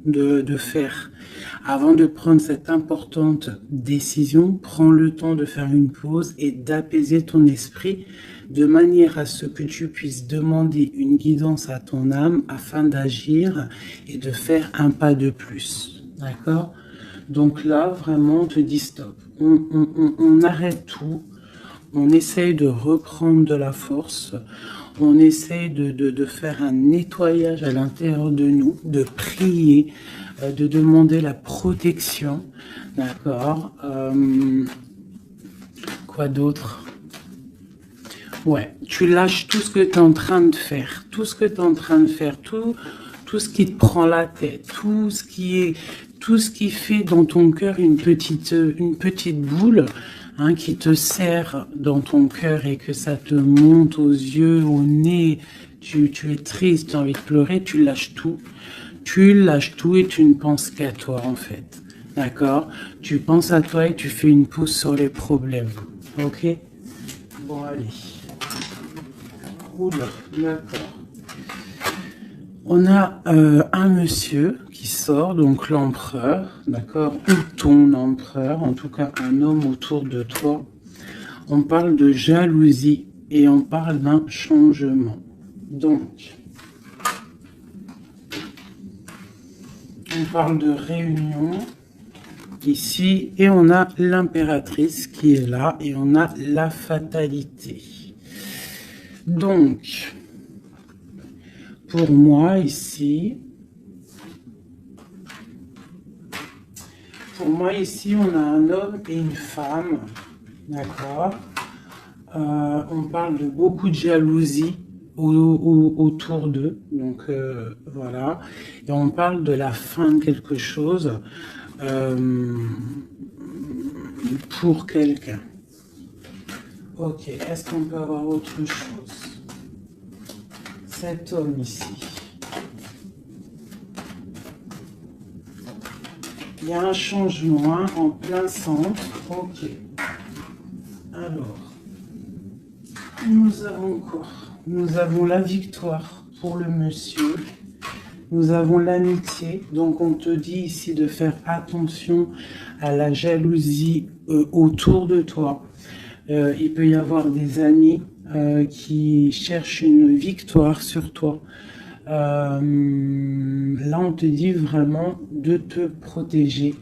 de faire. Avant de prendre cette importante décision, prends le temps de faire une pause et d'apaiser ton esprit de manière à ce que tu puisses demander une guidance à ton âme afin d'agir et de faire un pas de plus. D'accord? Donc là, vraiment, on te dit stop. On arrête tout. On essaye de reprendre de la force. On essaye de faire un nettoyage à l'intérieur de nous, de prier, de demander la protection. D'accord? Quoi d'autre? Ouais, tu lâches tout ce que tu es en train de faire, tout ce que tu es en train de faire, tout ce qui te prend la tête, tout ce qui fait dans ton cœur une petite boule, hein, qui te serre dans ton cœur et que ça te monte aux yeux, au nez, tu es triste, tu as envie de pleurer, tu lâches tout. Tu lâches tout et tu ne penses qu'à toi en fait. D'accord? Tu penses à toi et tu fais une pause sur les problèmes. Ok? Bon, allez. Oula, d'accord. On a un monsieur qui sort, donc l'empereur, d'accord, ou ton empereur, en tout cas un homme autour de toi. On parle de jalousie et on parle d'un changement. Donc, on parle de réunion ici et on a l'impératrice qui est là et on a la fatalité. Donc, pour moi ici, on a un homme et une femme, d'accord. On parle de beaucoup de jalousie autour d'eux, donc voilà. Et on parle de la fin de quelque chose pour quelqu'un. Ok, est-ce qu'on peut avoir autre chose? Cet homme ici. Il y a un changement en plein centre. Ok. Alors, nous avons quoi? Nous avons la victoire pour le monsieur. Nous avons l'amitié. Donc, on te dit ici de faire attention à la jalousie autour de toi. Il peut y avoir des amis qui cherchent une victoire sur toi. Là, on te dit vraiment de te protéger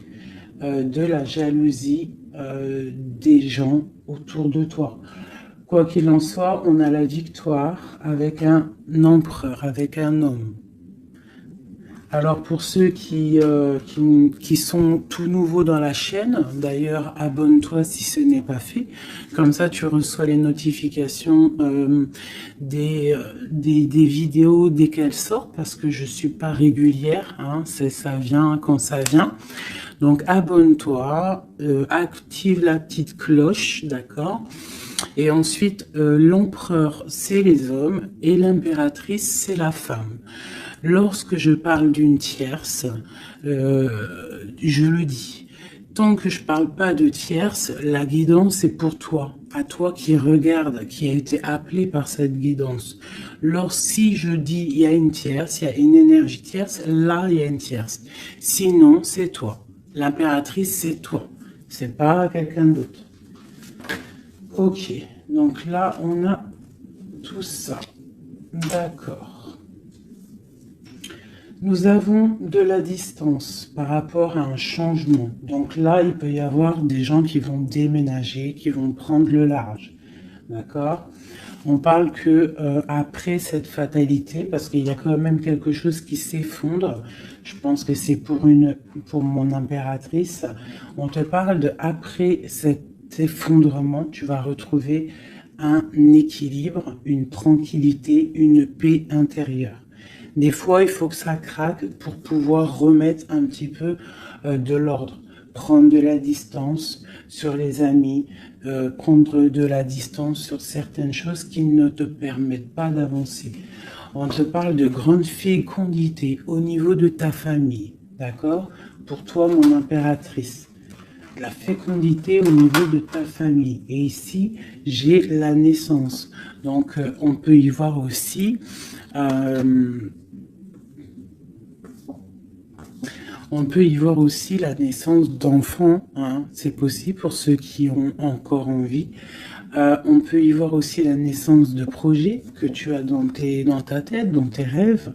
de la jalousie des gens autour de toi. Quoi qu'il en soit, on a la victoire avec un empereur, avec un homme. Alors pour ceux qui sont tout nouveaux dans la chaîne, d'ailleurs abonne-toi si ce n'est pas fait, comme ça tu reçois les notifications des vidéos dès qu'elles sortent, parce que je suis pas régulière, hein, ça vient quand ça vient. Donc abonne-toi, active la petite cloche, d'accord? Et ensuite l'empereur c'est les hommes et l'impératrice c'est la femme. Lorsque je parle d'une tierce, je le dis. Tant que je parle pas de tierce, la guidance est pour toi, à toi qui regarde, qui a été appelé par cette guidance. Si je dis il y a une tierce, il y a une énergie tierce, là il y a une tierce. Sinon c'est toi. L'impératrice c'est toi, c'est pas quelqu'un d'autre. Ok, donc là on a tout ça. D'accord. Nous avons de la distance par rapport à un changement. Donc là, il peut y avoir des gens qui vont déménager, qui vont prendre le large. D'accord? On parle que après cette fatalité, parce qu'il y a quand même quelque chose qui s'effondre, je pense que c'est pour mon impératrice, on te parle de après cet effondrement, tu vas retrouver un équilibre, une tranquillité, une paix intérieure. Des fois, il faut que ça craque pour pouvoir remettre un petit peu de l'ordre. Prendre de la distance sur les amis, prendre de la distance sur certaines choses qui ne te permettent pas d'avancer. On te parle de grande fécondité au niveau de ta famille, d'accord? Pour toi, mon impératrice. La fécondité au niveau de ta famille. Et ici, j'ai la naissance. Donc, on peut y voir aussi On peut y voir aussi la naissance d'enfants, hein. C'est possible pour ceux qui ont encore envie. On peut y voir aussi la naissance de projets que tu as dans ta tête, dans tes rêves.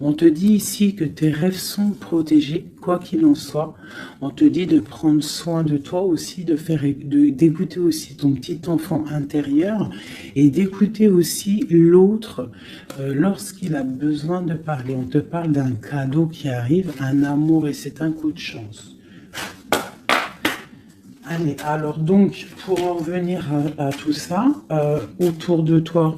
On te dit ici que tes rêves sont protégés, quoi qu'il en soit. On te dit de prendre soin de toi aussi, d'écouter aussi ton petit enfant intérieur et d'écouter aussi l'autre lorsqu'il a besoin de parler. On te parle d'un cadeau qui arrive, un amour, et c'est un coup de chance. Allez, alors donc, pour en revenir à tout ça, autour de toi,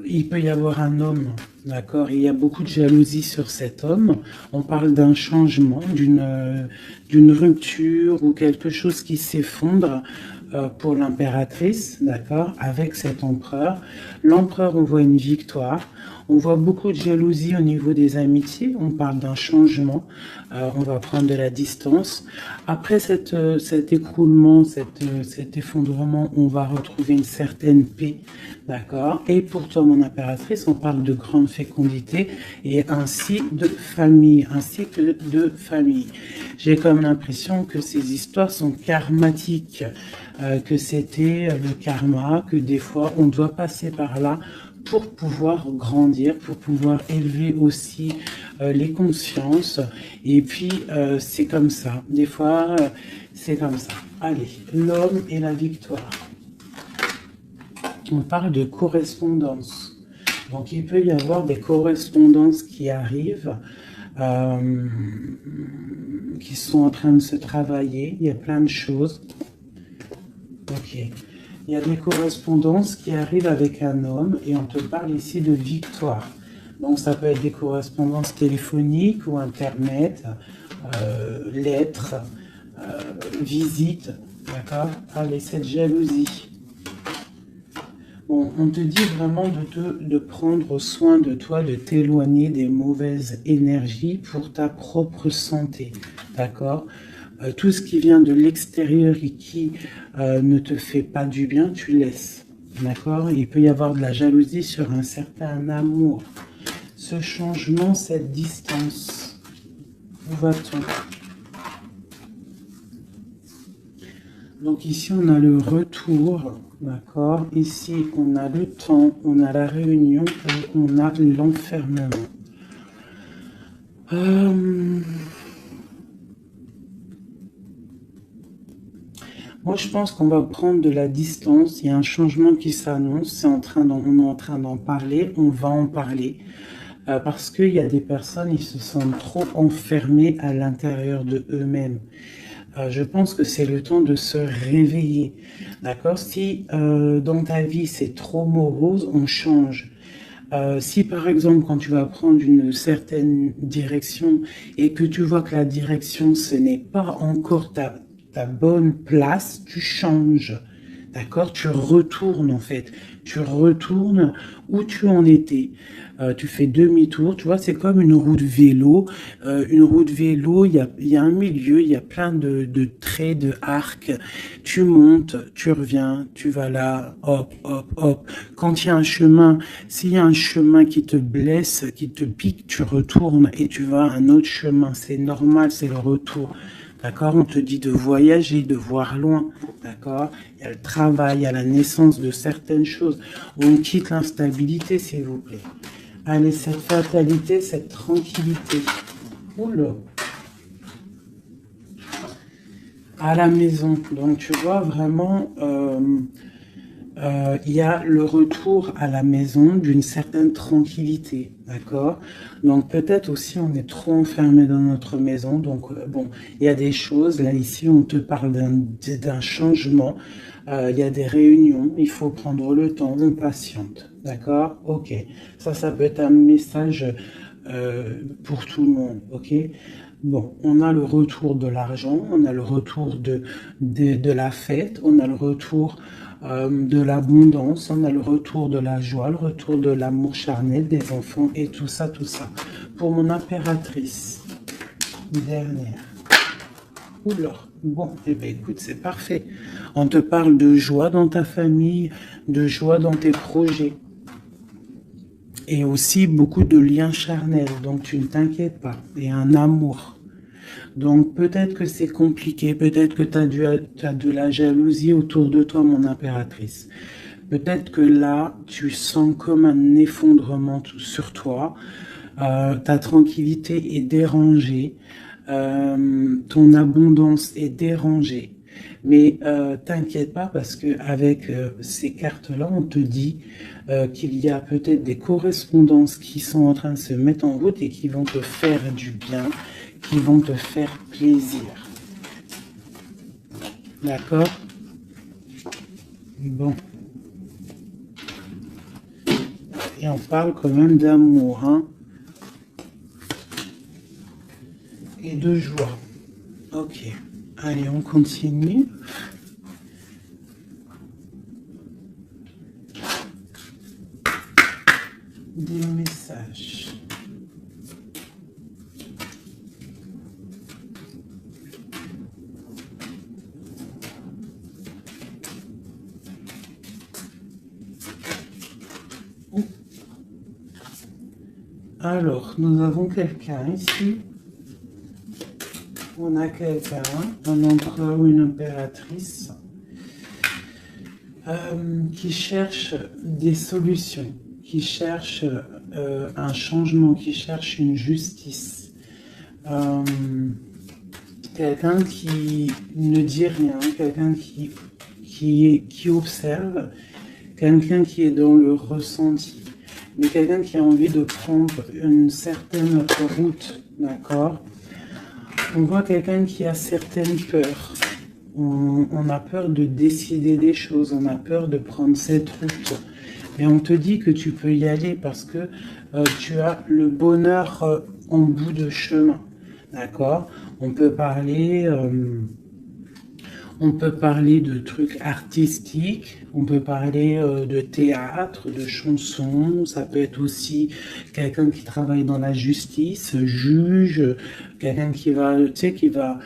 il peut y avoir un homme, d'accord? Il y a beaucoup de jalousie sur cet homme. On parle d'un changement, d'une rupture ou quelque chose qui s'effondre pour l'impératrice, d'accord? Avec cet empereur. L'empereur, on voit une victoire. On voit beaucoup de jalousie au niveau des amitiés. On parle d'un changement. On va prendre de la distance. Après cet écroulement, cet effondrement, on va retrouver une certaine paix. D'accord? Et pour toi, mon impératrice, on parle de grande fécondité et ainsi de famille, ainsi que de famille. J'ai comme l'impression que ces histoires sont karmatiques, que c'était le karma, que des fois on doit passer par là pour pouvoir grandir, pour pouvoir élever aussi les consciences. Et puis, c'est comme ça. Des fois, c'est comme ça. Allez, l'homme et la victoire. On parle de correspondance. Donc, il peut y avoir des correspondances qui arrivent, qui sont en train de se travailler. Il y a plein de choses. Ok. Il y a des correspondances qui arrivent avec un homme et on te parle ici de victoire. Donc, ça peut être des correspondances téléphoniques ou Internet, lettres, visites. D'accord? Allez, cette jalousie. Bon, on te dit vraiment de prendre soin de toi, de t'éloigner des mauvaises énergies pour ta propre santé, d'accord? Tout ce qui vient de l'extérieur et qui ne te fait pas du bien, tu laisses, d'accord? Il peut y avoir de la jalousie sur un certain amour. Ce changement, cette distance, où va-t-on? Donc ici, on a le retour, d'accord? Ici, on a le temps, on a la réunion et on a l'enfermement. Moi, je pense qu'on va prendre de la distance. Il y a un changement qui s'annonce. On est en train d'en parler. On va en parler. Parce qu'il y a des personnes, ils se sentent trop enfermés à l'intérieur de eux-mêmes. Je pense que c'est le temps de se réveiller, d'accord? Si dans ta vie c'est trop morose, on change. Si par exemple quand tu vas prendre une certaine direction et que tu vois que la direction ce n'est pas encore ta bonne place, tu changes. D'accord? Tu retournes en fait. Tu retournes où tu en étais. Tu fais demi-tour. Tu vois, c'est comme une roue de vélo. Une roue de vélo, il y a un milieu, il y a plein de traits, de arcs. Tu montes, tu reviens, tu vas là, hop, hop, hop. Quand il y a un chemin, s'il y a un chemin qui te blesse, qui te pique, tu retournes et tu vas à un autre chemin. C'est normal, c'est le retour. D'accord? On te dit de voyager, de voir loin. D'accord? Il y a le travail, il y a la naissance de certaines choses. On quitte l'instabilité, s'il vous plaît. Allez, cette fatalité, cette tranquillité. Oula. À la maison. Donc, tu vois, vraiment, il y a le retour à la maison d'une certaine tranquillité, d'accord? Donc peut-être aussi on est trop enfermé dans notre maison, donc bon, il y a des choses, là ici on te parle d'un changement, il y a des réunions, il faut prendre le temps, on patiente, d'accord? Ok, ça peut être un message pour tout le monde, ok? Bon, on a le retour de l'argent, on a le retour de la fête, on a le retour de l'abondance, on a le retour de la joie, le retour de l'amour charnel des enfants et tout ça, tout ça. Pour mon impératrice, dernière. Oula, bon, eh bien écoute, c'est parfait. On te parle de joie dans ta famille, de joie dans tes projets. Et aussi beaucoup de liens charnels, donc tu ne t'inquiètes pas. Et un amour. Donc peut-être que c'est compliqué, peut-être que tu as de la jalousie autour de toi, mon impératrice. Peut-être que là, tu sens comme un effondrement sur toi. Ta tranquillité est dérangée. Ton abondance est dérangée. Mais t'inquiète pas parce que avec ces cartes-là, on te dit qu'il y a peut-être des correspondances qui sont en train de se mettre en route et qui vont te faire du bien, qui vont te faire plaisir. D'accord? Bon. Et on parle quand même d'amour, hein? Et de joie. Ok. Allez, on continue. Des messages. Alors, nous avons quelqu'un ici. On a quelqu'un, un empereur ou une impératrice, qui cherche des solutions, qui cherche un changement, qui cherche une justice. Quelqu'un qui ne dit rien, quelqu'un qui observe, quelqu'un qui est dans le ressenti, mais quelqu'un qui a envie de prendre une certaine route, d'accord? On voit quelqu'un qui a certaines peurs. On a peur de décider des choses, on a peur de prendre cette route. Et on te dit que tu peux y aller parce que tu as le bonheur en bout de chemin. D'accord? On peut parler de trucs artistiques, on peut parler de théâtre, de chansons, ça peut être aussi quelqu'un qui travaille dans la justice, juge, quelqu'un qui va, tu sais, qui va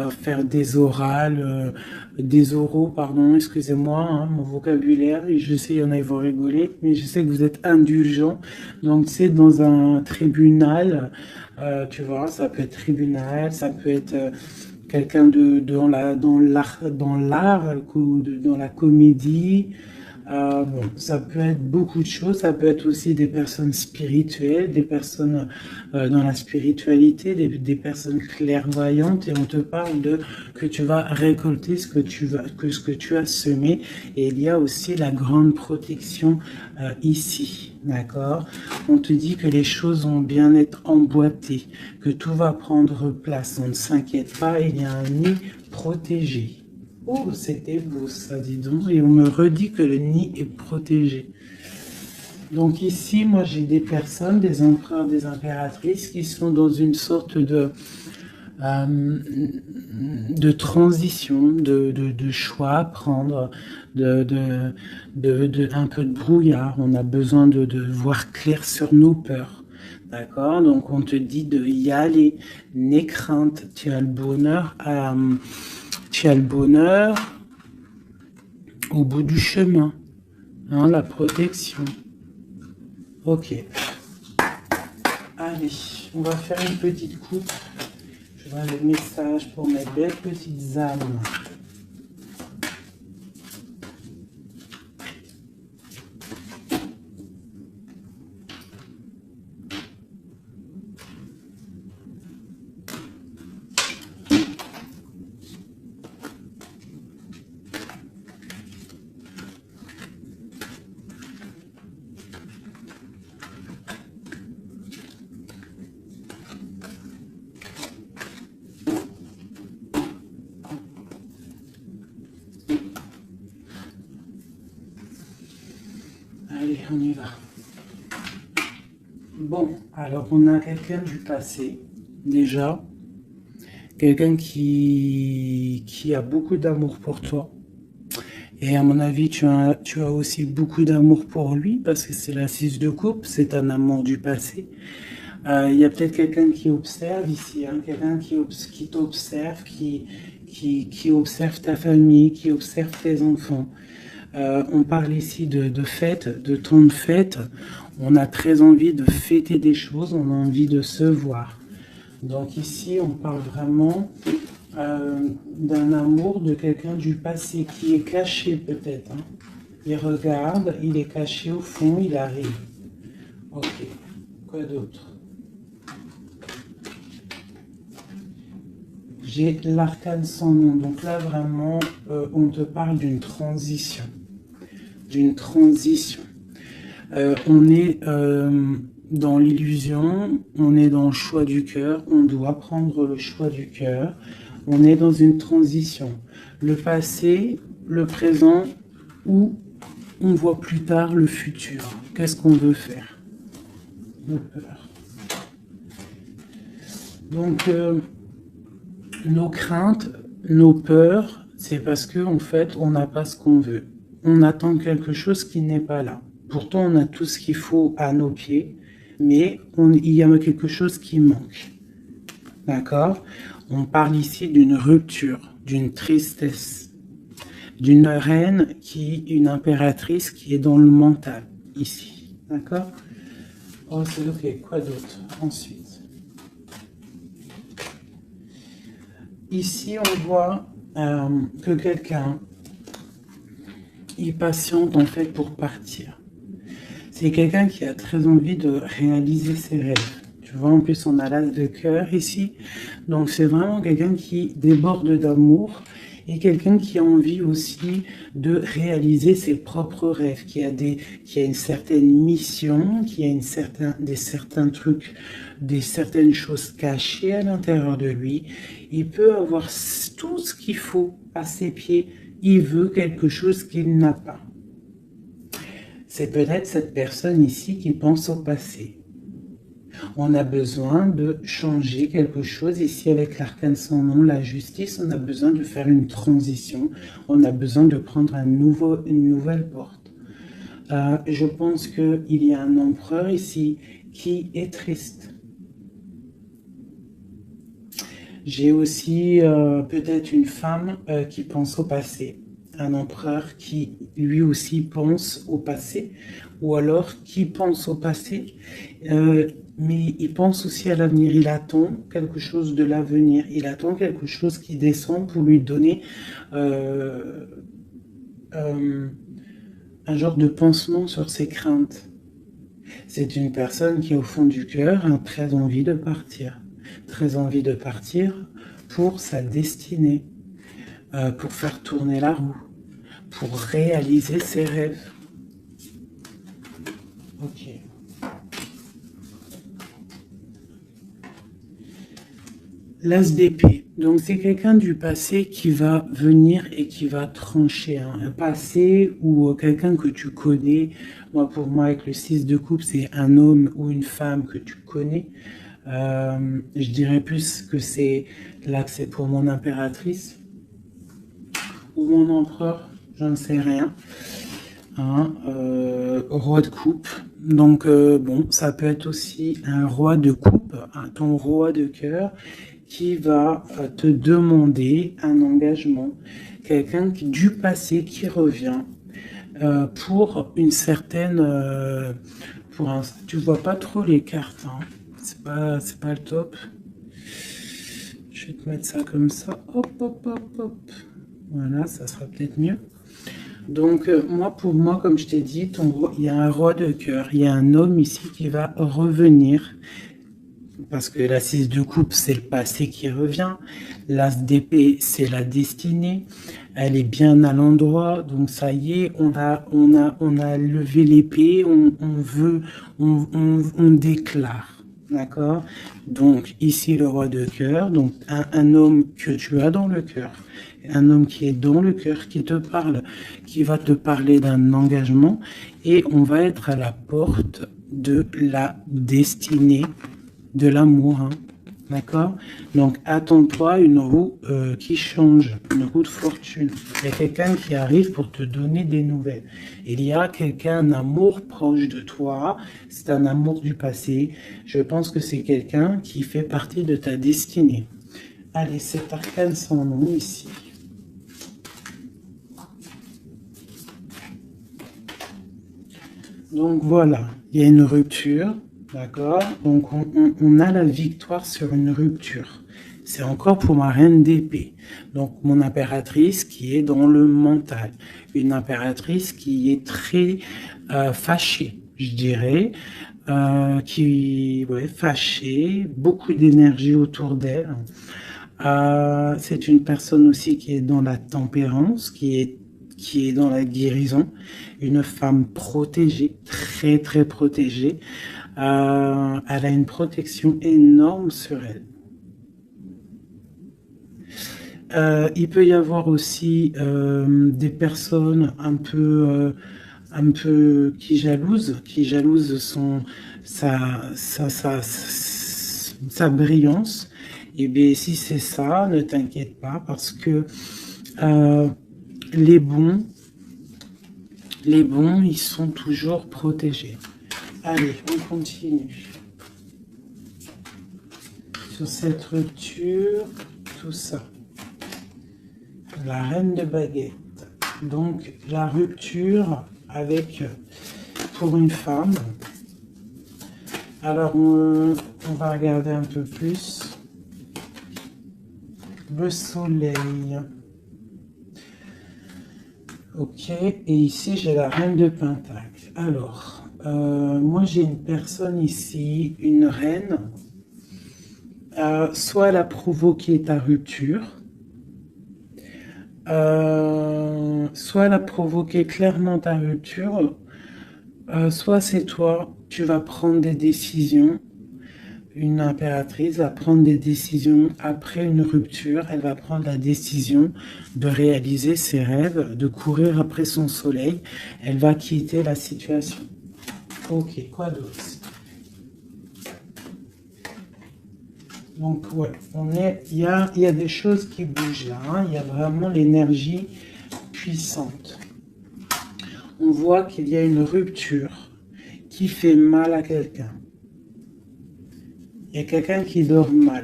faire des orales, des oraux, pardon, excusez-moi, hein, mon vocabulaire, je sais, il y en a, ils vont rigoler, mais je sais que vous êtes indulgents, donc c'est dans un tribunal, tu vois, ça peut être tribunal, ça peut être quelqu'un dans l'art, dans la comédie. Bon, ça peut être beaucoup de choses, ça peut être aussi des personnes spirituelles, des personnes dans la spiritualité, des personnes clairvoyantes, et on te parle de que tu vas récolter ce que tu as semé, et il y a aussi la grande protection ici, d'accord? On te dit que les choses vont bien être emboîtées, que tout va prendre place, on ne s'inquiète pas, il y a un nid protégé. Oh, c'était beau ça, dis donc. Et on me redit que le nid est protégé. Donc ici, moi j'ai des personnes, des empereurs, des impératrices qui sont dans une sorte de transition, de choix à prendre, un peu de brouillard. On a besoin de voir clair sur nos peurs. D'accord? Donc on te dit de y aller. N'aie crainte, tu as le bonheur à... Tu as le bonheur au bout du chemin, hein, la protection. Ok. Allez, on va faire une petite coupe. Je vois le message pour mes belles petites âmes. Allez, on y va. Bon, alors on a quelqu'un du passé, déjà. Quelqu'un qui a beaucoup d'amour pour toi. Et à mon avis, tu as aussi beaucoup d'amour pour lui, parce que c'est la 6 de coupe, c'est un amour du passé. Il y a peut-être quelqu'un qui observe ici, hein, quelqu'un qui t'observe, qui observe ta famille, qui observe tes enfants. On parle ici de fête, de temps de fête. On a très envie de fêter des choses, on a envie de se voir. Donc ici, on parle vraiment d'un amour de quelqu'un du passé qui est caché peut-être. Hein. Il regarde, il est caché au fond, il arrive. Ok, quoi d'autre? J'ai l'arcane sans nom. Donc là, vraiment, on te parle d'une transition. D'une transition. On est dans l'illusion, on est dans le choix du cœur, on doit prendre le choix du cœur. On est dans une transition. Le passé, le présent, ou on voit plus tard le futur. Qu'est-ce qu'on veut faire? Nos peurs. Donc, nos craintes, nos peurs, c'est parce que en fait, on n'a pas ce qu'on veut. On attend quelque chose qui n'est pas là. Pourtant, on a tout ce qu'il faut à nos pieds, mais il y a quelque chose qui manque. D'accord? On parle ici d'une rupture, d'une tristesse, d'une reine une impératrice qui est dans le mental, ici. D'accord? Oh, c'est ok. Quoi d'autre? Ensuite. Ici, on voit que quelqu'un il patiente en fait pour partir. C'est quelqu'un qui a très envie de réaliser ses rêves. Tu vois, en plus, on a l'as de cœur ici. Donc, c'est vraiment quelqu'un qui déborde d'amour et quelqu'un qui a envie aussi de réaliser ses propres rêves, qui a une certaine mission, qui a certains trucs, certaines choses cachées à l'intérieur de lui. Il peut avoir tout ce qu'il faut à ses pieds. Il veut quelque chose qu'il n'a pas. C'est peut-être cette personne ici qui pense au passé. On a besoin de changer quelque chose. Ici, avec l'arcane sans nom, la justice, on a besoin de faire une transition. On a besoin de prendre une nouvelle porte. Je pense qu'il y a un empereur ici qui est triste. J'ai aussi peut-être une femme qui pense au passé. Un empereur qui lui aussi pense au passé, ou alors qui pense au passé, mais il pense aussi à l'avenir. Il attend quelque chose de l'avenir, il attend quelque chose qui descend pour lui donner un genre de pansement sur ses craintes. C'est une personne qui, au fond du cœur, a très envie de partir. Très envie de partir pour sa destinée, pour faire tourner la roue, pour réaliser ses rêves. Ok. L'as d'épée. Donc c'est quelqu'un du passé qui va venir et qui va trancher. Hein. Un passé ou quelqu'un que tu connais. Pour moi, avec le 6 de coupe, c'est un homme ou une femme que tu connais. Je dirais plus que c'est là que c'est pour mon impératrice ou mon empereur, je ne sais rien. Hein, roi de coupe. Donc bon, ça peut être aussi un roi de coupe, ton roi de cœur qui va te demander un engagement, quelqu'un du passé qui revient pour une certaine, tu vois pas trop les cartes, hein. C'est pas le top. Je vais te mettre ça comme ça, hop, hop, hop, hop. Voilà, ça sera peut-être mieux. Donc, pour moi, comme je t'ai dit, il y a un roi de cœur, il y a un homme ici qui va revenir, parce que la 6 de coupe, c'est le passé qui revient, l'as d'épée, c'est la destinée, elle est bien à l'endroit, donc ça y est, on a levé l'épée, on déclare, d'accord? Donc, ici, le roi de cœur, donc un homme que tu as dans le cœur, un homme qui est dans le cœur, qui te parle, qui va te parler d'un engagement, et on va être à la porte de la destinée, de l'amour, hein. D'accord? Donc, attends-toi une roue qui change, une roue de fortune. Il y a quelqu'un qui arrive pour te donner des nouvelles. Il y a quelqu'un, un amour proche de toi, c'est un amour du passé. Je pense que c'est quelqu'un qui fait partie de ta destinée. Allez, cet arcane sans nom ici. Donc voilà, il y a une rupture, d'accord? Donc on a la victoire sur une rupture. C'est encore pour ma reine d'épée. Donc mon impératrice qui est dans le mental. Une impératrice qui est très fâchée, je dirais. Qui ouais, fâchée, beaucoup d'énergie autour d'elle. C'est une personne aussi qui est dans la tempérance, qui est dans la guérison, une femme protégée, très très protégée. Elle a une protection énorme sur elle. Il peut y avoir aussi des personnes un peu qui jalousent sa brillance. Et bien si c'est ça, ne t'inquiète pas parce que les bons, ils sont toujours protégés. Allez, on continue. Sur cette rupture, tout ça. La reine de baguette. Donc, la rupture avec, pour une femme. Alors, on va regarder un peu plus. Le soleil. Ok, et ici j'ai la reine de pentacle. Alors, moi j'ai une personne ici, une reine. Soit elle a provoqué ta rupture, soit elle a provoqué clairement ta rupture, soit c'est toi, tu vas prendre des décisions. Une impératrice va prendre des décisions après une rupture. Elle va prendre la décision de réaliser ses rêves, de courir après son soleil. Elle va quitter la situation. Ok, quoi d'autre? Donc, ouais, il y a des choses qui bougent là. Hein. Il y a vraiment l'énergie puissante. On voit qu'il y a une rupture qui fait mal à quelqu'un. Il y a quelqu'un qui dort mal.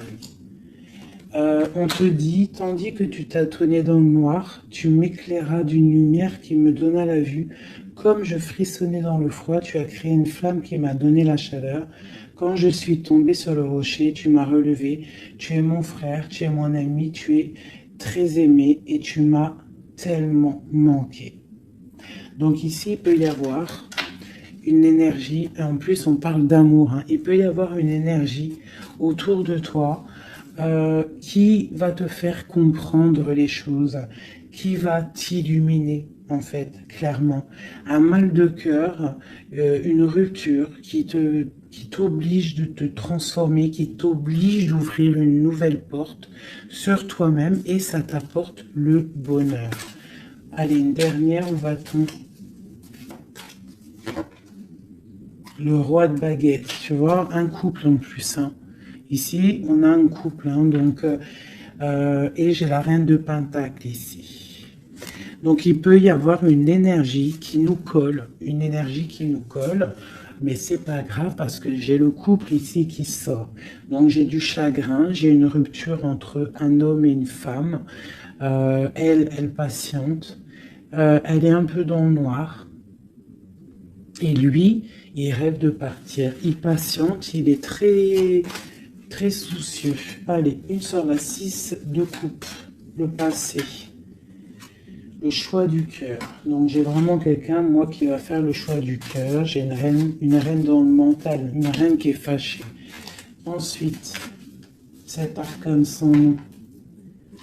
On te dit, tandis que tu tâtonnais dans le noir, tu m'éclairas d'une lumière qui me donna la vue. Comme je frissonnais dans le froid, tu as créé une flamme qui m'a donné la chaleur. Quand je suis tombé sur le rocher, tu m'as relevé. Tu es mon frère, tu es mon ami, tu es très aimé et tu m'as tellement manqué. Donc ici, il peut y avoir une énergie, et en plus on parle d'amour, hein. Il peut y avoir une énergie autour de toi qui va te faire comprendre les choses, qui va t'illuminer en fait, clairement. Un mal de cœur, une rupture qui t'oblige de te transformer, qui t'oblige d'ouvrir une nouvelle porte sur toi-même et ça t'apporte le bonheur. Allez, une dernière, où va-t-on? Le roi de baguette, tu vois, un couple en plus. Hein. Ici, on a un couple, hein, donc, et j'ai la reine de pentacle ici. Donc, il peut y avoir une énergie qui nous colle, mais c'est pas grave parce que j'ai le couple ici qui sort. Donc, j'ai du chagrin, j'ai une rupture entre un homme et une femme. Elle patiente, elle est un peu dans le noir. Et lui, il rêve de partir. Il patiente, il est très, très soucieux. Allez, une sur la 6 de coupe. Le passé. Le choix du cœur. Donc j'ai vraiment quelqu'un, moi, qui va faire le choix du cœur. J'ai une reine dans le mental, une reine qui est fâchée. Ensuite, cet arcane sans nom.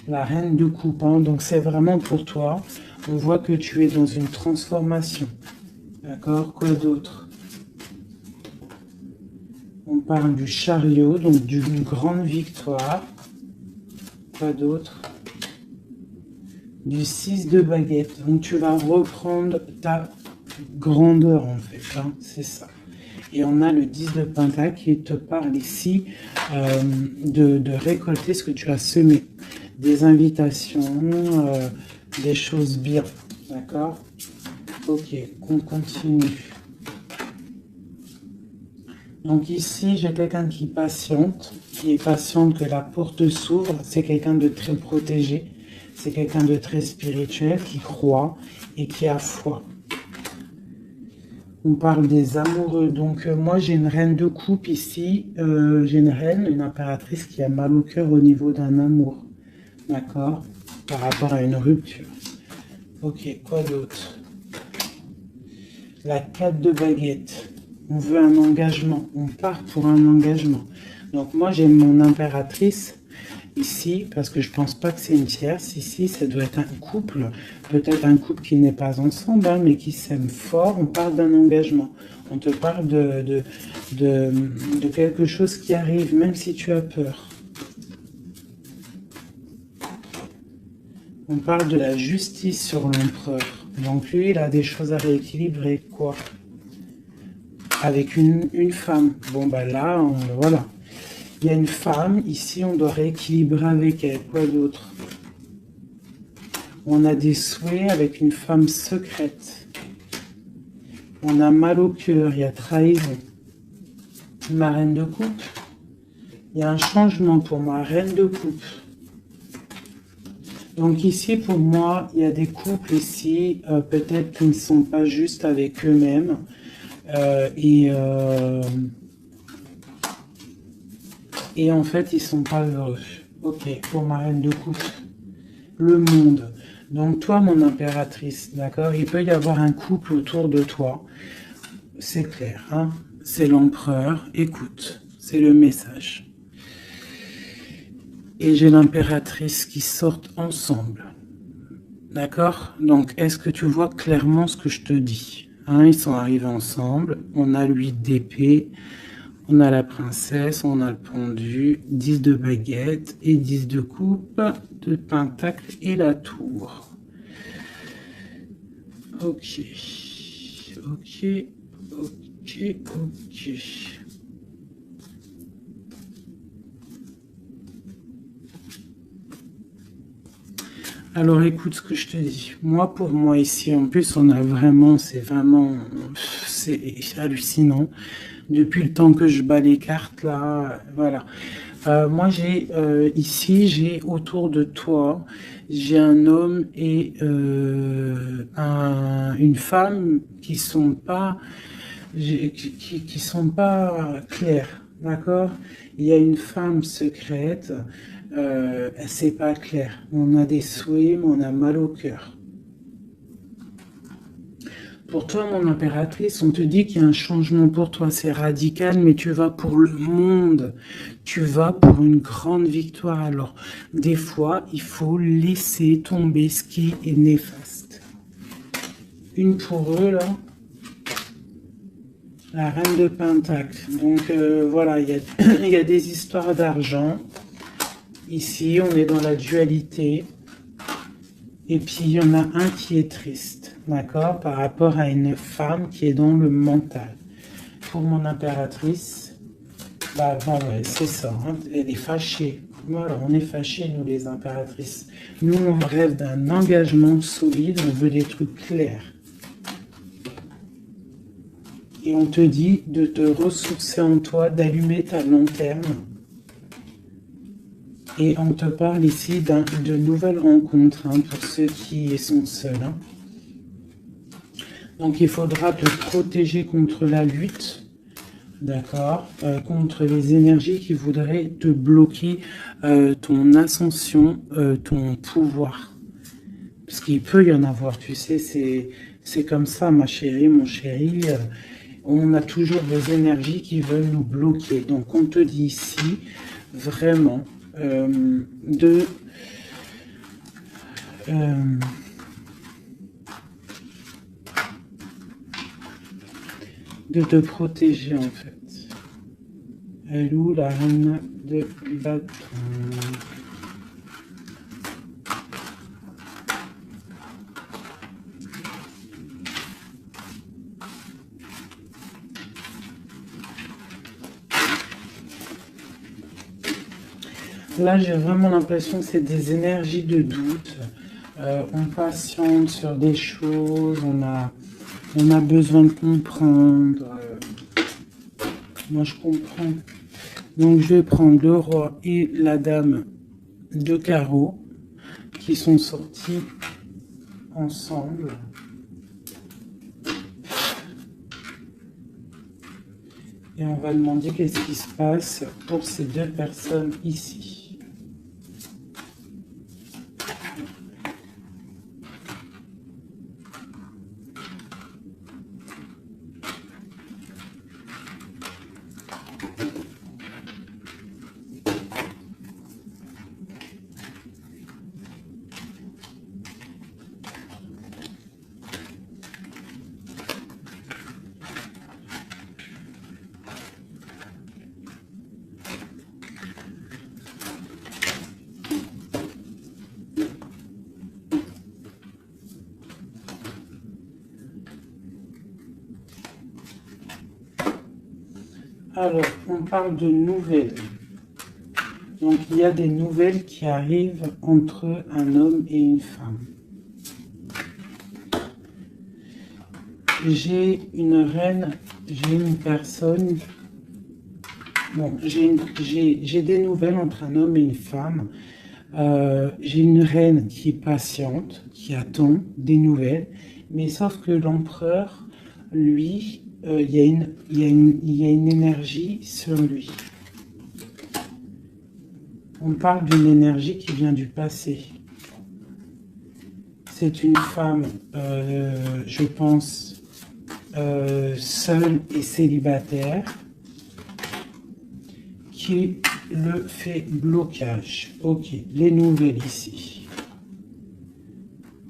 La reine de coupe. Hein. Donc c'est vraiment pour toi. On voit que tu es dans une transformation. D'accord, quoi d'autre? On parle du chariot, donc d'une grande victoire. Quoi d'autre? Du 6 de baguette. Donc tu vas reprendre ta grandeur en fait, hein, c'est ça. Et on a le 10 de pentacle qui te parle ici de récolter ce que tu as semé. Des invitations, des choses bien, d'accord? Ok, on continue. Donc ici, j'ai quelqu'un qui est patiente que la porte s'ouvre. C'est quelqu'un de très protégé. C'est quelqu'un de très spirituel qui croit et qui a foi. On parle des amoureux. Donc, moi, j'ai une reine de coupe ici. J'ai une reine, une impératrice qui a mal au cœur au niveau d'un amour. D'accord? Par rapport à une rupture. Ok, quoi d'autre? La 4 de baguette. On veut un engagement. On part pour un engagement. Donc, moi, j'ai mon impératrice ici, parce que je pense pas que c'est une tierce. Ici, ça doit être un couple. Peut-être un couple qui n'est pas ensemble, hein, mais qui s'aime fort. On parle d'un engagement. On te parle de quelque chose qui arrive, même si tu as peur. On parle de la justice sur l'empereur. Donc lui, il a des choses à rééquilibrer, quoi. Avec une femme. Bon, bah là, voilà. Il y a une femme, ici, on doit rééquilibrer avec elle. Quoi d'autre? On a des souhaits avec une femme secrète. On a mal au cœur, il y a trahison. Ma reine de coupe. Il y a un changement pour ma reine de coupe. Donc ici, pour moi, il y a des couples ici, peut-être qui ne sont pas justes avec eux-mêmes. Et en fait, ils sont pas heureux. Ok, pour ma reine de coupe. Le monde. Donc toi, mon impératrice, d'accord? Il peut y avoir un couple autour de toi. C'est clair, hein? C'est l'empereur. Écoute, c'est le message. Et j'ai l'impératrice qui sortent ensemble. D'accord? Donc, est-ce que tu vois clairement ce que je te dis? Hein, ils sont arrivés ensemble. On a l'huile d'épée. On a la princesse, on a le pendu, 10 de baguette et 10 de coupe, de pentacle et la tour. Ok, ok, ok, ok. Alors écoute ce que je te dis. Moi, pour moi ici, en plus, on a vraiment, c'est hallucinant. Depuis le temps que je bats les cartes, là, voilà. Moi, ici, j'ai autour de toi, j'ai un homme et une femme qui sont pas, qui sont pas clairs, d'accord? Il y a une femme secrète, c'est pas clair. On a des souhaits, mais on a mal au cœur. Pour toi, mon impératrice, on te dit qu'il y a un changement pour toi, c'est radical, mais tu vas pour le monde, tu vas pour une grande victoire. Alors, des fois, il faut laisser tomber ce qui est néfaste. Une pour eux, là, la reine de Pentacle. Donc, voilà, il y a des histoires d'argent. Ici, on est dans la dualité. Et puis, il y en a un qui est triste, d'accord, par rapport à une femme qui est dans le mental. Pour mon impératrice, bah ouais, c'est ça, hein, elle est fâchée. Voilà, on est fâchés, nous, les impératrices. Nous, on rêve d'un engagement solide, on veut des trucs clairs. Et on te dit de te ressourcer en toi, d'allumer ta lanterne. Et on te parle ici de nouvelles rencontres, hein, pour ceux qui sont seuls. Hein. Donc il faudra te protéger contre la lutte, d'accord, contre les énergies qui voudraient te bloquer ton ascension, ton pouvoir. Parce qu'il peut y en avoir, tu sais, c'est comme ça, ma chérie, mon chéri. On a toujours des énergies qui veulent nous bloquer. Donc on te dit ici, vraiment, de te protéger, en fait. Elle est où, la reine de bâton? Là, j'ai vraiment l'impression que c'est des énergies de doute. On patiente sur des choses, on a besoin de comprendre. Moi, je comprends. Donc, je vais prendre le roi et la dame de carreau qui sont sortis ensemble. Et on va demander qu'est-ce qui se passe pour ces deux personnes ici. Alors, on parle de nouvelles. Donc, il y a des nouvelles qui arrivent entre un homme et une femme. J'ai une reine, j'ai une personne. Bon, j'ai des nouvelles entre un homme et une femme. J'ai une reine qui est patiente, qui attend des nouvelles. Mais sauf que l'empereur, lui, il y a une énergie sur lui. On parle d'une énergie qui vient du passé. C'est une femme, je pense, seule et célibataire, qui le fait blocage. Ok, les nouvelles ici.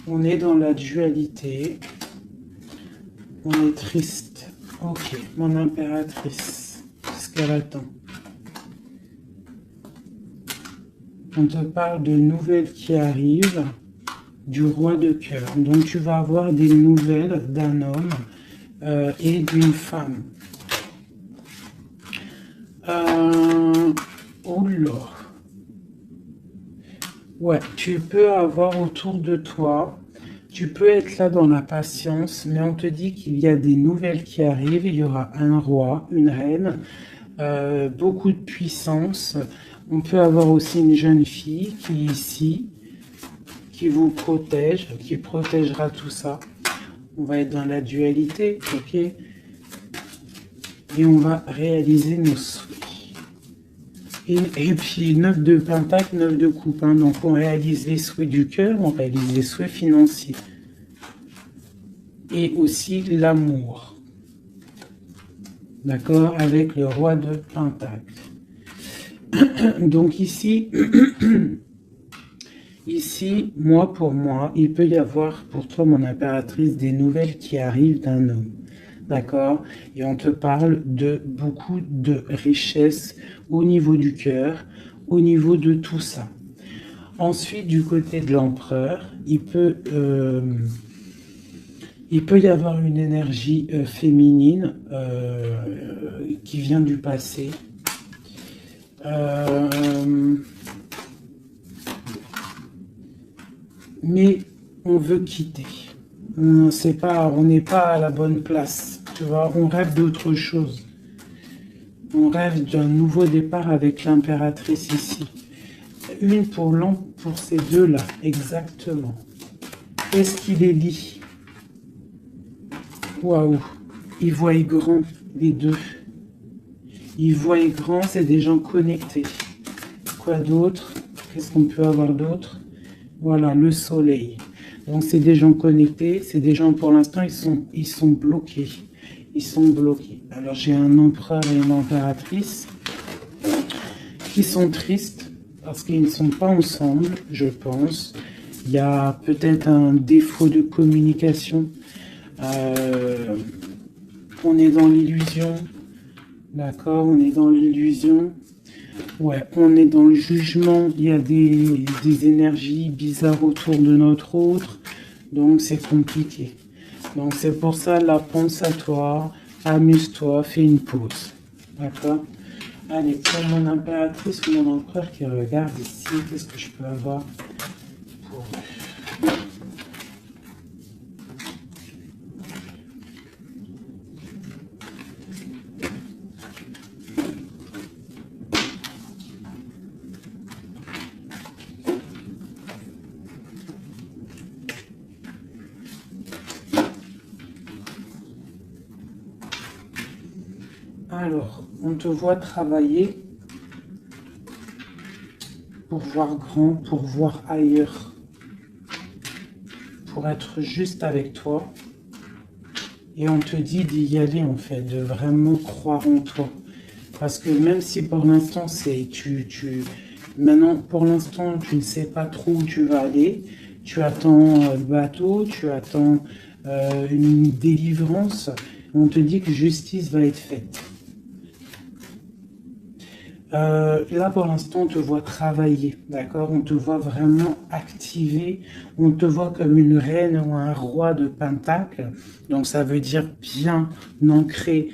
On est dans la dualité. On est triste. Ok, mon impératrice, ce qu'elle attend. On te parle de nouvelles qui arrivent du roi de cœur. Donc tu vas avoir des nouvelles d'un homme et d'une femme. Oh là. Ouais, tu peux avoir autour de toi, tu peux être là dans la patience, mais on te dit qu'il y a des nouvelles qui arrivent. Il y aura un roi, une reine, beaucoup de puissance. On peut avoir aussi une jeune fille qui est ici, qui vous protège, qui protégera tout ça. On va être dans la dualité, ok? Et on va réaliser nos souhaits. Et puis 9 de pentacle, 9 de coupe. Hein, donc on réalise les souhaits du cœur, on réalise les souhaits financiers. Et aussi l'amour. D'accord? Avec le roi de pentacle. Donc ici, ici, moi pour moi, il peut y avoir pour toi, mon impératrice, des nouvelles qui arrivent d'un homme. D'accord? Et on te parle de beaucoup de richesses au niveau du cœur, au niveau de tout ça. Ensuite, du côté de l'empereur, il peut y avoir une énergie féminine qui vient du passé. Mais on veut quitter. On n'est pas à la bonne place. Tu vois, on rêve d'autre chose. On rêve d'un nouveau départ avec l'impératrice ici. Une pour ces deux-là, exactement. Qu'est-ce qui les lie? Waouh! Ils voient grand, les deux. Ils voient grand, c'est des gens connectés. Quoi d'autre? Qu'est-ce qu'on peut avoir d'autre? Voilà, le soleil. Donc c'est des gens connectés, c'est des gens pour l'instant ils sont bloqués. Ils sont bloqués. Alors j'ai un empereur et une impératrice qui sont tristes parce qu'ils ne sont pas ensemble, je pense. Il y a peut-être un défaut de communication. On est dans l'illusion. D'accord, on est dans l'illusion. Ouais, on est dans le jugement. Il y a des énergies bizarres autour de notre autre. Donc c'est compliqué. Donc c'est pour ça, là, pense à toi, amuse-toi, fais une pause. D'accord? Allez, pour mon impératrice ou mon empereur qui regarde ici, qu'est-ce que je peux avoir pour eux? Alors, on te voit travailler pour voir grand, pour voir ailleurs, pour être juste avec toi. Et on te dit d'y aller en fait, de vraiment croire en toi. Parce que même si pour l'instant, maintenant, pour l'instant, tu ne sais pas trop où tu vas aller, tu attends le bateau, tu attends une délivrance, on te dit que justice va être faite. Là, pour l'instant, on te voit travailler, d'accord? On te voit vraiment activer, on te voit comme une reine ou un roi de Pentacle. Donc, ça veut dire ancré,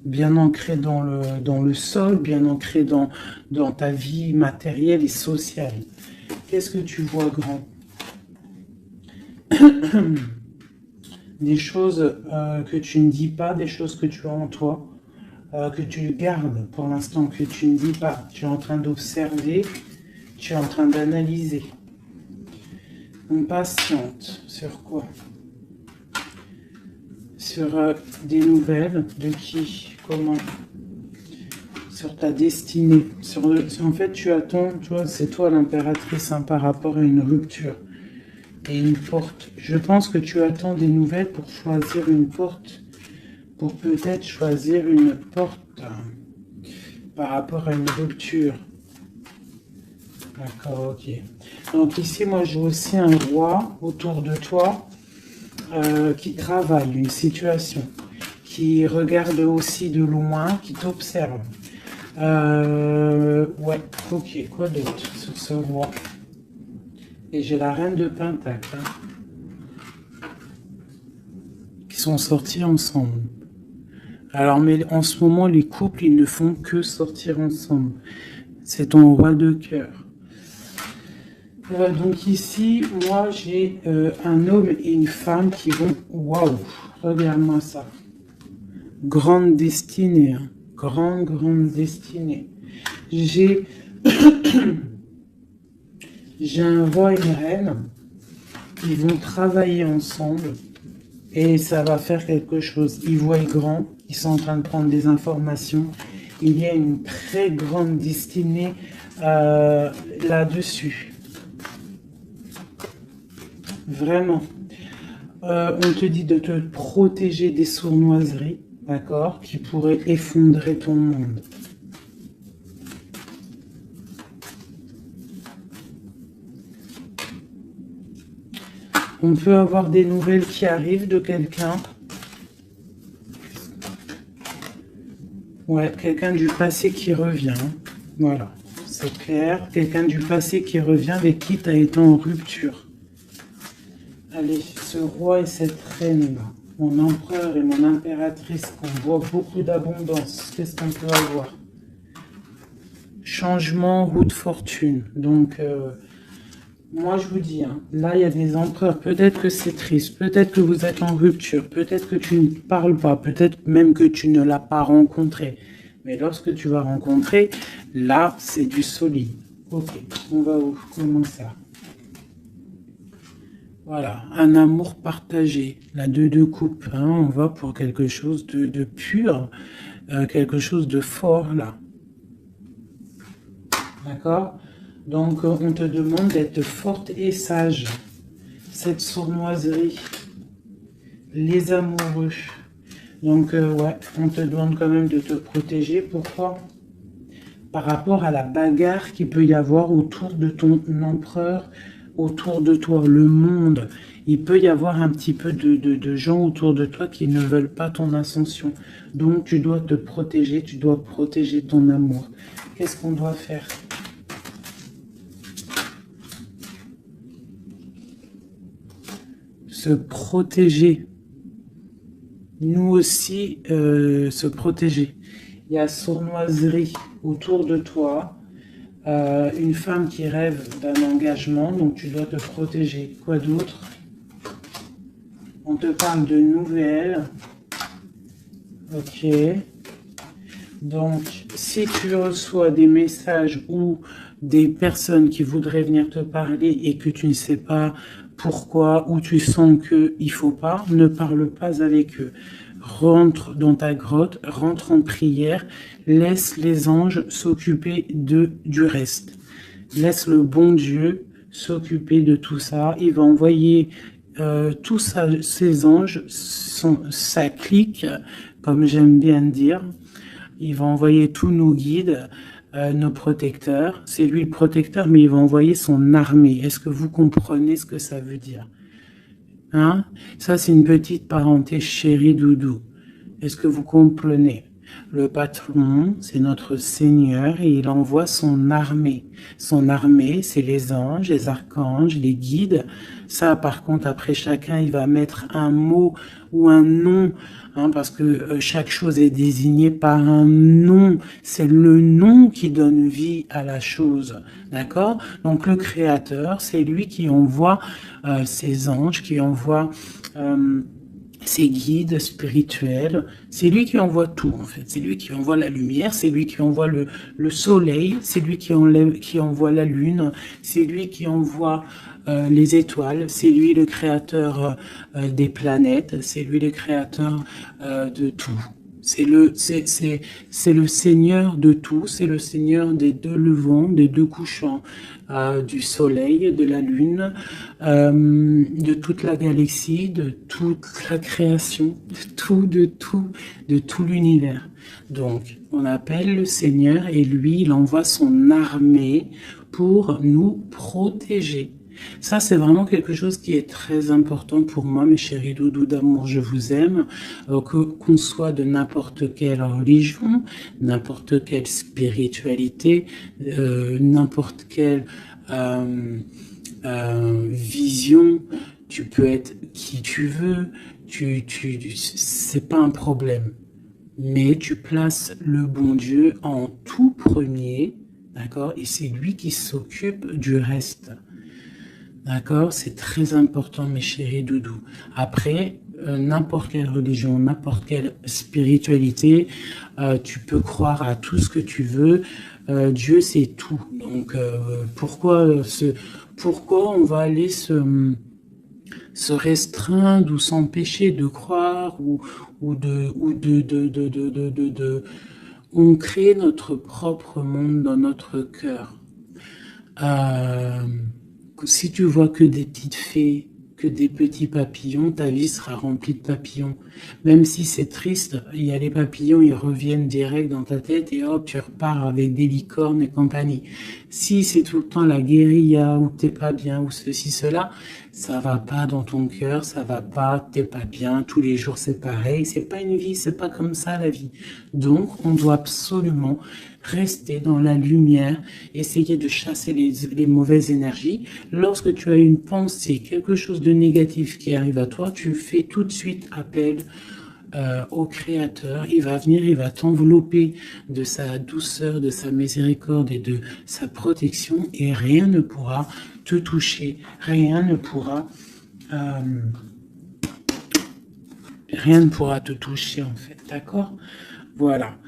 bien ancré dans le sol, bien ancré dans ta vie matérielle et sociale. Qu'est-ce que tu vois grand? Des choses que tu ne dis pas, des choses que tu as en toi. Que tu gardes pour l'instant, que tu ne dis pas. Tu es en train d'observer, tu es en train d'analyser. On patiente sur quoi? Sur des nouvelles, de qui, comment? Sur ta destinée. En fait, tu attends, tu vois, c'est toi l'impératrice hein, par rapport à une rupture et une porte. Je pense que tu attends des nouvelles pour choisir une porte, pour peut-être choisir une porte par rapport à une rupture. D'accord, ok. Donc ici, moi, j'ai aussi un roi autour de toi qui travaille une situation, qui regarde aussi de loin, qui t'observe. Ouais, ok, quoi d'autre sur ce roi? Et j'ai la reine de Pentacle, hein, qui sont sortis ensemble. Alors, mais en ce moment, les couples, ils ne font que sortir ensemble. C'est ton roi de cœur. Donc ici, moi, j'ai un homme et une femme qui vont... Waouh, regarde-moi ça. Grande destinée, hein. Grande destinée. J'ai un roi et une reine. Ils vont travailler ensemble. Et ça va faire quelque chose. Ils voient grand, ils sont en train de prendre des informations. Il y a une très grande destinée là-dessus. Vraiment. On te dit de te protéger des sournoiseries, d'accord, qui pourraient effondrer ton monde. On peut avoir des nouvelles qui arrivent de quelqu'un. Ouais, quelqu'un du passé qui revient. Voilà, c'est clair. Quelqu'un du passé qui revient avec qui tu as été en rupture. Allez, ce roi et cette reine-là, mon empereur et mon impératrice, qu'on voit beaucoup d'abondance. Qu'est-ce qu'on peut avoir? Changement, roue de fortune. Donc... moi, je vous dis, hein, là, il y a des empereurs. Peut-être que c'est triste. Peut-être que vous êtes en rupture. Peut-être que tu ne parles pas. Peut-être même que tu ne l'as pas rencontré. Mais lorsque tu vas rencontrer, là, c'est du solide. Ok, on va où? Comment ça? Voilà, un amour partagé. La deux coupes. Hein, on va pour quelque chose de pur. Quelque chose de fort, là. D'accord? Donc, on te demande d'être forte et sage. Cette sournoiserie. Les amoureux. Donc, ouais, on te demande quand même de te protéger. Pourquoi? Par rapport à la bagarre qu'il peut y avoir autour de ton empereur, autour de toi, le monde. Il peut y avoir un petit peu de gens autour de toi qui ne veulent pas ton ascension. Donc, tu dois te protéger, tu dois protéger ton amour. Qu'est-ce qu'on doit faire? Se protéger. Nous aussi, se protéger. Il y a sournoiserie autour de toi. Une femme qui rêve d'un engagement, donc tu dois te protéger. Quoi d'autre? On te parle de nouvelles. Ok. Donc, si tu reçois des messages ou des personnes qui voudraient venir te parler et que tu ne sais pas pourquoi, ou tu sens qu'il ne faut pas, ne parle pas avec eux. rentre dans ta grotte, rentre en prière, laisse les anges s'occuper du reste. Laisse le bon Dieu s'occuper de tout ça. Il va envoyer tous ses anges, sa clique, comme j'aime bien dire. Il va envoyer tous nos guides, nos protecteurs. C'est lui le protecteur, mais il va envoyer son armée. Est-ce que vous comprenez ce que ça veut dire? Hein? Ça, c'est une petite parenthèse, chérie doudou. Est-ce que vous comprenez? Le patron, c'est notre Seigneur et il envoie son armée. Son armée, c'est les anges, les archanges, les guides. Ça, par contre, après chacun, il va mettre un mot ou un nom, hein, parce que chaque chose est désignée par un nom. C'est le nom qui donne vie à la chose. D'accord? Donc, le Créateur, c'est lui qui envoie ses anges, qui envoie... ses guides spirituels, c'est lui qui envoie tout en fait, c'est lui qui envoie la lumière, c'est lui qui envoie le soleil, c'est lui qui envoie la lune, c'est lui qui envoie les étoiles, c'est lui le créateur des planètes, c'est lui le créateur de tout. C'est le Seigneur de tout, c'est le Seigneur des deux levants, des deux couchants, du soleil, de la lune, de toute la galaxie, de toute la création, de tout l'univers. Donc, on appelle le Seigneur et lui, il envoie son armée pour nous protéger. Ça, c'est vraiment quelque chose qui est très important pour moi, mes chéris doudous d'amour, je vous aime, qu'on soit de n'importe quelle religion, n'importe quelle spiritualité, n'importe quelle vision, tu peux être qui tu veux, c'est pas un problème. Mais tu places le bon Dieu en tout premier, d'accord, et c'est lui qui s'occupe du reste. D'accord? C'est très important, mes chéris doudous. Après, n'importe quelle religion, n'importe quelle spiritualité, tu peux croire à tout ce que tu veux. Dieu, c'est tout. Donc, pourquoi on va aller se restreindre ou s'empêcher de croire on crée notre propre monde dans notre cœur. Si tu vois que des petites fées, que des petits papillons, ta vie sera remplie de papillons. Même si c'est triste, il y a les papillons, ils reviennent direct dans ta tête et hop, tu repars avec des licornes et compagnie. Si c'est tout le temps la guérilla, ou t'es pas bien, ou ceci, cela, ça va pas dans ton cœur, ça va pas, t'es pas bien, tous les jours c'est pareil, c'est pas une vie, c'est pas comme ça la vie. Donc, on doit absolument rester dans la lumière, essayer de chasser les mauvaises énergies. Lorsque tu as une pensée, quelque chose de négatif qui arrive à toi, tu fais tout de suite appel au Créateur. Il va venir, il va t'envelopper de sa douceur, de sa miséricorde et de sa protection, et rien ne pourra te toucher, rien ne pourra te toucher en fait, d'accord? Voilà.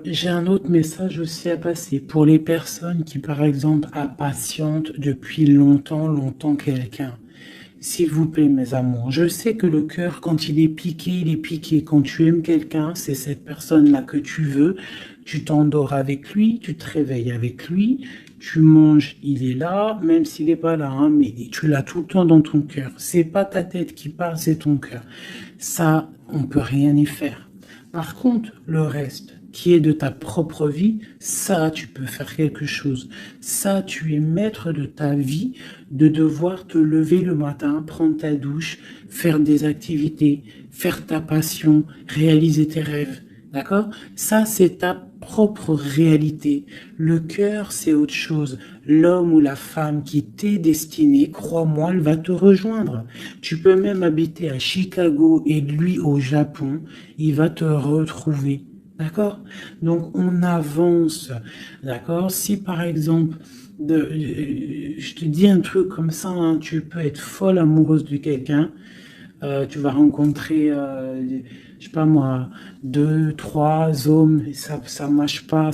J'ai un autre message aussi à passer pour les personnes qui, par exemple, impatientent depuis longtemps quelqu'un. S'il vous plaît, mes amours, je sais que le cœur, quand il est piqué, il est piqué. Quand tu aimes quelqu'un, c'est cette personne-là que tu veux. Tu t'endors avec lui, tu te réveilles avec lui, tu manges, il est là, même s'il n'est pas là, hein, mais tu l'as tout le temps dans ton cœur. C'est pas ta tête qui parle, c'est ton cœur. Ça, on peut rien y faire. Par contre, le reste, qui est de ta propre vie, ça, tu peux faire quelque chose. Ça, tu es maître de ta vie, de devoir te lever le matin, prendre ta douche, faire des activités, faire ta passion, réaliser tes rêves. D'accord? Ça, c'est ta propre réalité. Le cœur, c'est autre chose. L'homme ou la femme qui t'est destiné, crois-moi, elle va te rejoindre. Tu peux même habiter à Chicago et lui au Japon, il va te retrouver. D'accord? Donc, on avance. D'accord? Si, par exemple, je te dis un truc comme ça, hein, tu peux être folle amoureuse de quelqu'un, tu vas rencontrer, je sais pas moi, 2, 3 hommes, et ça marche pas,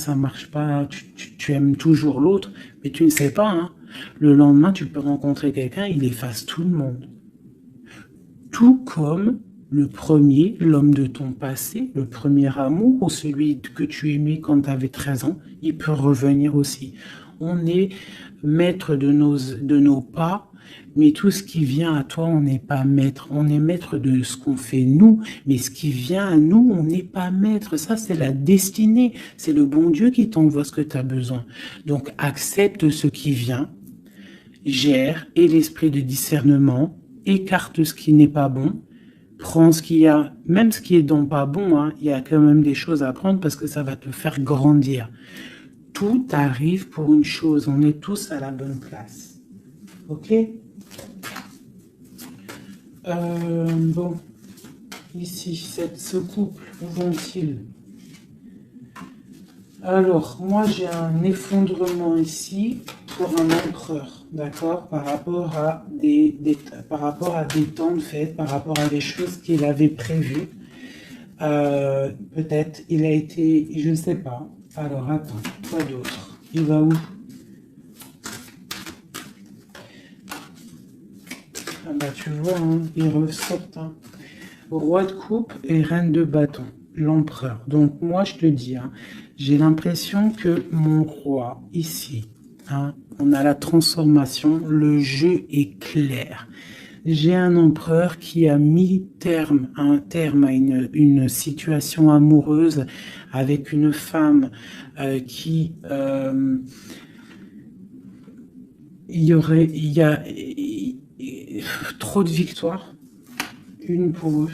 tu aimes toujours l'autre, mais tu ne sais pas, hein. Le lendemain, tu peux rencontrer quelqu'un, il efface tout le monde. Tout comme le premier, l'homme de ton passé, le premier amour, ou celui que tu aimais quand tu avais 13 ans, il peut revenir aussi. On est maître de nos pas, mais tout ce qui vient à toi, on n'est pas maître. On est maître de ce qu'on fait nous, mais ce qui vient à nous, on n'est pas maître. Ça, c'est la destinée. C'est le bon Dieu qui t'envoie ce que tu as besoin. Donc, accepte ce qui vient, gère, et l'esprit de discernement, écarte ce qui n'est pas bon, prends ce qu'il y a, même ce qui est donc pas bon, hein, il y a quand même des choses à prendre parce que ça va te faire grandir. Tout arrive pour une chose, on est tous à la bonne place. Ok? Bon, ici, ce couple, où vont-ils? Alors, moi j'ai un effondrement ici pour un empereur, d'accord, par rapport à par rapport à des temps de fête, par rapport à des choses qu'il avait prévues. Peut-être il a été, je ne sais pas. Alors attends, quoi d'autre? Il va où? Ah bah tu vois, hein, il ressort. Hein. Roi de coupe et reine de bâton, l'empereur. Donc moi je te dis, hein, j'ai l'impression que mon roi ici, hein, on a la transformation, le jeu est clair. J'ai un empereur qui a mis un terme à une situation amoureuse avec une femme qui il y a trop de victoires, une pour eux.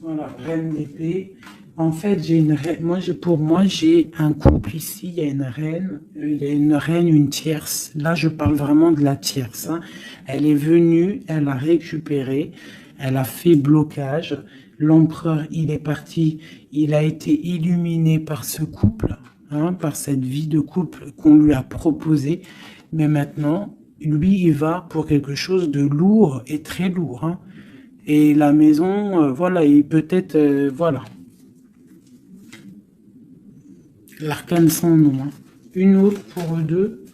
Voilà, reine d'épée. En fait, j'ai une reine. Pour moi, j'ai un couple ici. Il y a une reine, une tierce. Là, je parle vraiment de la tierce. Hein. Elle est venue, elle a récupéré, elle a fait blocage. L'empereur, il est parti. Il a été illuminé par ce couple, hein, par cette vie de couple qu'on lui a proposée. Mais maintenant, lui, il va pour quelque chose de lourd et très lourd. Hein. Et la maison, voilà, et peut-être, voilà. L'arcane sans nom. Hein. Une autre pour eux deux.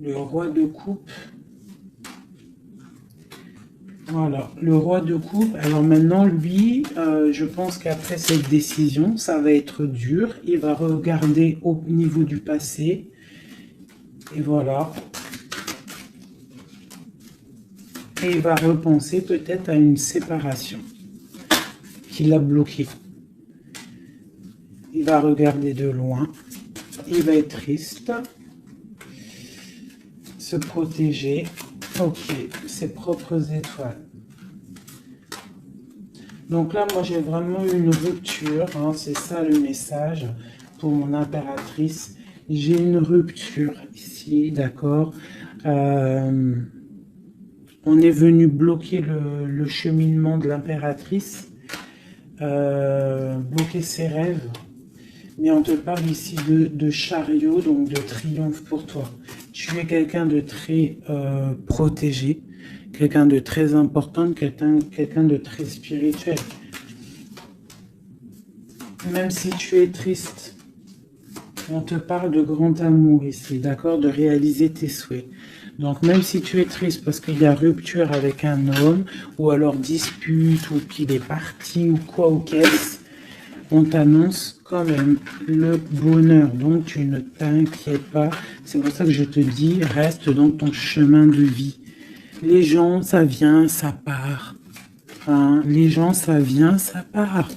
Le roi de coupe. Voilà, le roi de coupe. Alors maintenant, lui, je pense qu'après cette décision, ça va être dur. Il va regarder au niveau du passé. Et voilà. Et il va repenser peut-être à une séparation qui l'a bloqué. Il va regarder de loin. Il va être triste. Se protéger. Ok, ses propres étoiles. Donc là, moi, j'ai vraiment une rupture. Hein, c'est ça le message pour mon impératrice. J'ai une rupture ici, d'accord. On est venu bloquer le cheminement de l'impératrice, bloquer ses rêves. Mais on te parle ici de chariot, donc de triomphe pour toi. Tu es quelqu'un de très protégé, quelqu'un de très important, quelqu'un de très spirituel. Même si tu es triste, on te parle de grand amour ici, d'accord, de réaliser tes souhaits. Donc même si tu es triste parce qu'il y a rupture avec un homme, ou alors dispute, ou qu'il est parti, ou quoi, ou qu'est-ce, on t'annonce quand même le bonheur. Donc tu ne t'inquiètes pas. C'est pour ça que je te dis, reste dans ton chemin de vie. Les gens, ça vient, ça part. Hein, les gens, ça vient, ça part.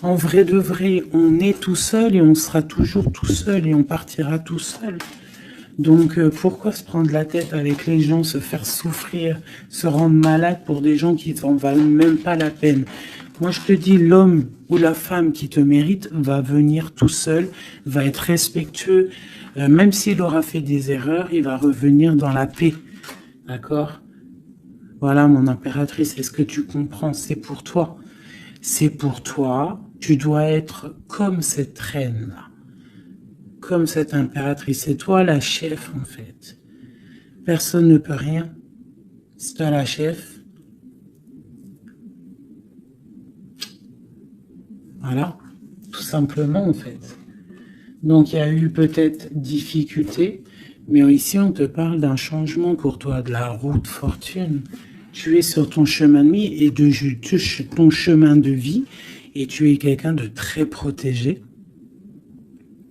En vrai de vrai, on est tout seul et on sera toujours tout seul et on partira tout seul. Donc pourquoi se prendre la tête avec les gens, se faire souffrir, se rendre malade pour des gens qui n'en valent même pas la peine? Moi je te dis, l'homme ou la femme qui te mérite va venir tout seul, va être respectueux, même s'il aura fait des erreurs, il va revenir dans la paix. D'accord? Voilà mon impératrice, est-ce que tu comprends? C'est pour toi. C'est pour toi. Tu dois être comme cette reine-là. Comme cette impératrice. C'est toi la chef, en fait. Personne ne peut rien. C'est toi la chef. Voilà. Tout simplement, en fait. Donc, il y a eu peut-être difficulté, Mais ici, on te parle d'un changement pour toi, de la route fortune. Tu es sur ton chemin de vie et ton chemin de vie, et tu es quelqu'un de très protégé,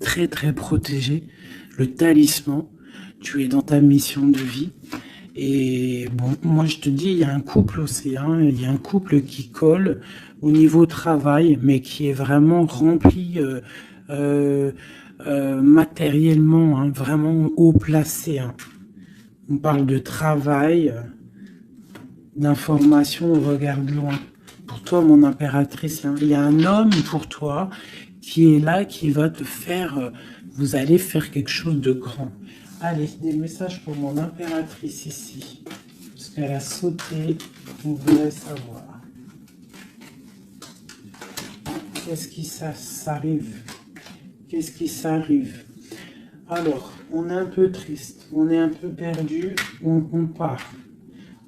très très protégé. Le talisman, tu es dans ta mission de vie. Et bon, moi je te dis, il y a un couple aussi, hein, il y a un couple qui colle au niveau travail, mais qui est vraiment rempli matériellement, hein, vraiment haut placé. Hein. On parle de travail, d'information, on regarde loin. Pour toi, mon impératrice, hein, il y a un homme pour toi qui est là, qui va te faire, vous allez faire quelque chose de grand. Allez, des messages pour mon impératrice ici. Parce qu'elle a sauté, on voudrait savoir. Qu'est-ce qui s'arrive? Qu'est-ce qui s'arrive? Alors, on est un peu triste, on est un peu perdu, on part.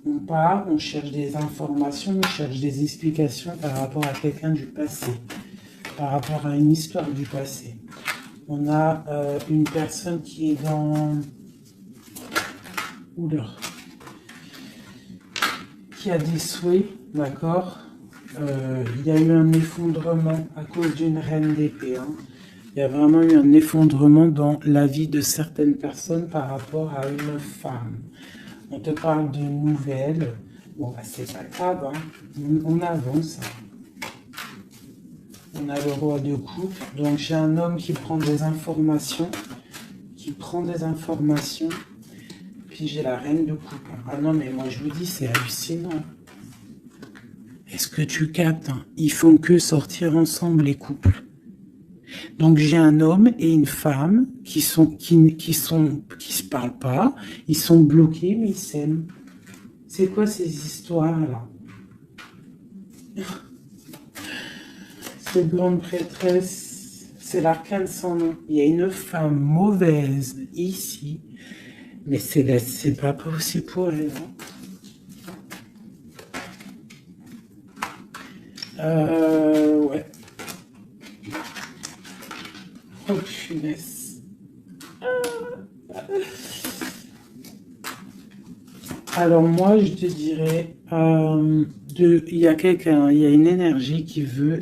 On part, on cherche des informations, on cherche des explications par rapport à quelqu'un du passé, par rapport à une histoire du passé. On a une personne qui est dans... Oula. Qui a des souhaits, d'accord. Il y a eu un effondrement à cause d'une reine d'épée. Hein. Il y a vraiment eu un effondrement dans la vie de certaines personnes par rapport à une femme. On te parle de nouvelles. Bon, bah, c'est pas grave, hein. On avance. On a le roi de coupe. Donc, j'ai un homme qui prend des informations. Puis, j'ai la reine de coupe. Ah non, mais moi, je vous dis, c'est hallucinant. Est-ce que tu captes, hein? Ils font que sortir ensemble, les couples. Donc j'ai un homme et une femme qui se parlent pas, ils sont bloqués mais ils s'aiment. C'est quoi ces histoires là? Cette grande prêtresse, c'est l'arcane sans nom. Il y a une femme mauvaise ici, mais c'est pas possible pour elle. Ouais. Oh punaise. Alors moi je te dirais, il y a quelqu'un, il y a une énergie qui veut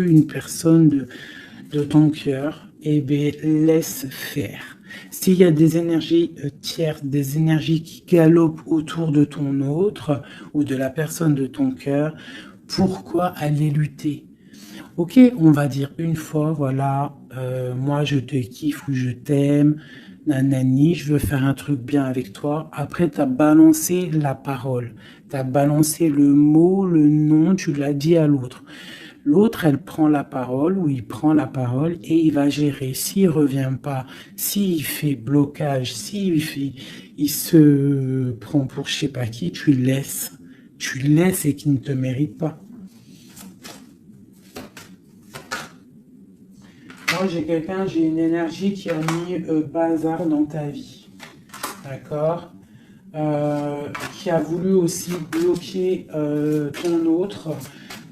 une personne de ton cœur, et bien laisse faire. S'il y a des énergies tierces, des énergies qui galopent autour de ton autre ou de la personne de ton cœur, pourquoi aller lutter? Ok, on va dire une fois, voilà, moi je te kiffe ou je t'aime, nanani, je veux faire un truc bien avec toi. Après, tu as balancé la parole, tu as balancé le mot, le nom, tu l'as dit à l'autre. L'autre, elle prend la parole ou il prend la parole et il va gérer. S'il revient pas, s'il fait blocage, il se prend pour je sais pas qui, tu laisses et qu'il ne te mérite pas. Moi, j'ai une énergie qui a mis bazar dans ta vie. D'accord, qui a voulu aussi bloquer ton autre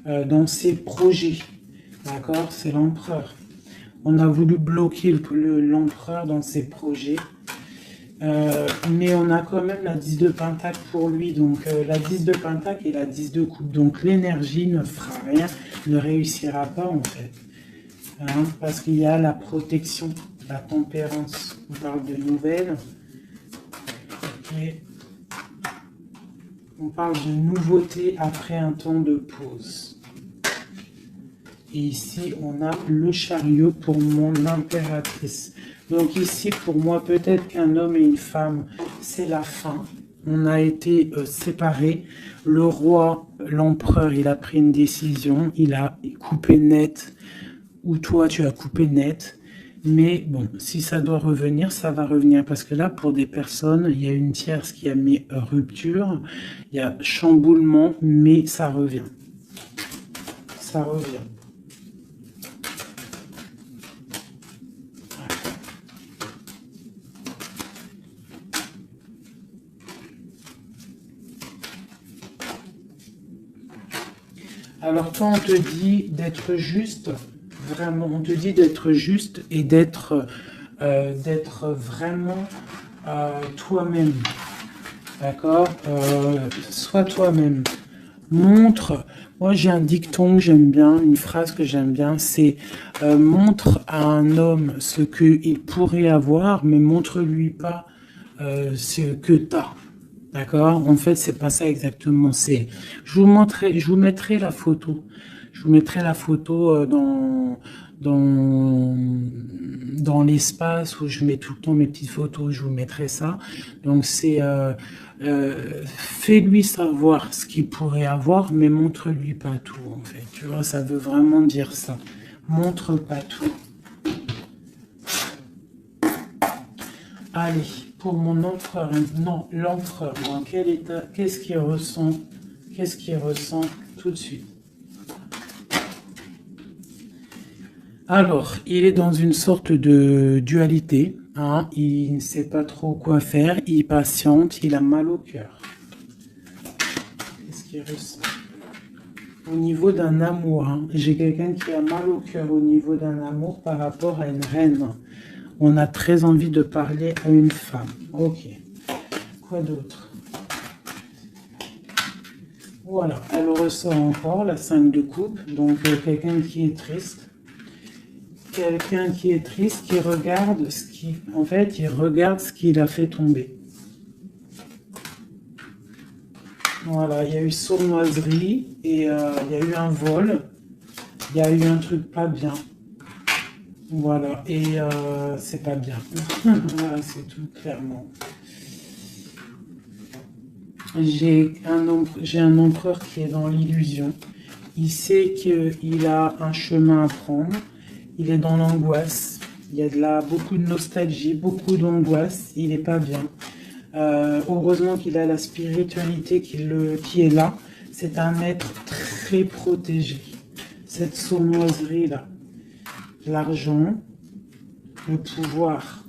dans ses projets. D'accord, c'est l'empereur. On a voulu bloquer l'empereur dans ses projets. Mais on a quand même la 10 de pentacle pour lui. Donc la 10 de pentacle et la 10 de coupe. Donc l'énergie ne fera rien, ne réussira pas en fait. Hein, parce qu'il y a la protection, la tempérance. On parle de nouvelles. Okay. On parle de nouveauté après un temps de pause. Et ici, on a le chariot pour mon impératrice. Donc ici, pour moi, peut-être qu'un homme et une femme, c'est la fin. On a été séparés. Le roi, l'empereur, il a pris une décision. Il a coupé net. Ou toi, tu as coupé net. Mais bon, si ça doit revenir, ça va revenir. Parce que là, pour des personnes, il y a une tierce qui a mis rupture. Il y a chamboulement, mais ça revient. Ça revient. Alors toi, on te dit d'être juste, vraiment, on te dit d'être juste et d'être vraiment toi-même. D'accord, sois toi-même. Montre. Moi, j'ai un dicton que j'aime bien, une phrase que j'aime bien, c'est montre à un homme ce qu'il pourrait avoir, mais montre-lui pas ce que tu as. D'accord? En fait, c'est pas ça exactement. Je vous mettrai la photo. Je vous mettrai la photo dans, dans l'espace où je mets tout le temps mes petites photos. Je vous mettrai ça. Donc, fais-lui savoir ce qu'il pourrait avoir, mais montre-lui pas tout, en fait. Tu vois, ça veut vraiment dire ça. Montre pas tout. Allez, pour mon empereur, non, l'empereur, dans quel état, qu'est-ce qu'il ressent tout de suite? Alors, il est dans une sorte de dualité, hein, il ne sait pas trop quoi faire, il patiente, il a mal au cœur. Qu'est-ce qu'il ressent? Au niveau d'un amour, hein, j'ai quelqu'un qui a mal au cœur au niveau d'un amour par rapport à une reine. On a très envie de parler à une femme. Ok. Quoi d'autre? Voilà, elle ressort encore la 5 de coupe. Donc quelqu'un qui est triste. Quelqu'un qui est triste, qui regarde ce qui... En fait, il regarde ce qu'il a fait tomber. Voilà, il y a eu sournoiserie et il y a eu un vol. Il y a eu un truc pas bien. Voilà, et c'est pas bien. Voilà, c'est tout clairement. J'ai un empereur qui est dans l'illusion. Il sait qu'il a un chemin à prendre. Il est dans l'angoisse. Il y a beaucoup de nostalgie, beaucoup d'angoisse. Il n'est pas bien. Heureusement qu'il a la spiritualité qui est là. C'est un être très protégé. Cette sournoiserie-là. L'argent, le pouvoir.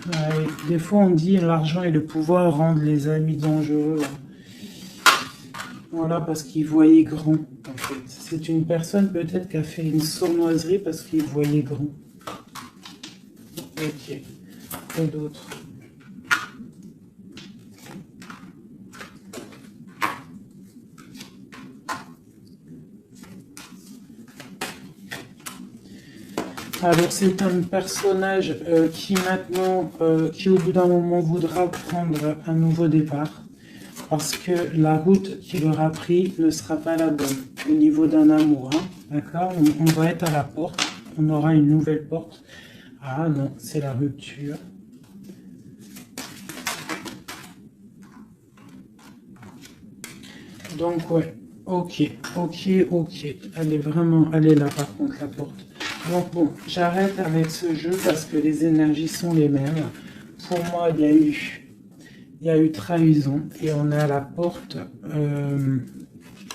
Ouais, des fois on dit l'argent et le pouvoir rendent les amis dangereux. Voilà, parce qu'il voyait grand, en fait. C'est une personne peut-être qui a fait une sournoiserie parce qu'il voyait grand. Ok. Quoi d'autre? Alors c'est un personnage qui maintenant, qui au bout d'un moment voudra prendre un nouveau départ. Parce que la route qu'il aura pris ne sera pas la bonne au niveau d'un amour. Hein, d'accord, on va être à la porte. On aura une nouvelle porte. Ah non, c'est la rupture. Donc ouais, ok. Elle est là par contre la porte. Donc bon, j'arrête avec ce jeu parce que les énergies sont les mêmes. Pour moi, il y a eu trahison et on est à la porte.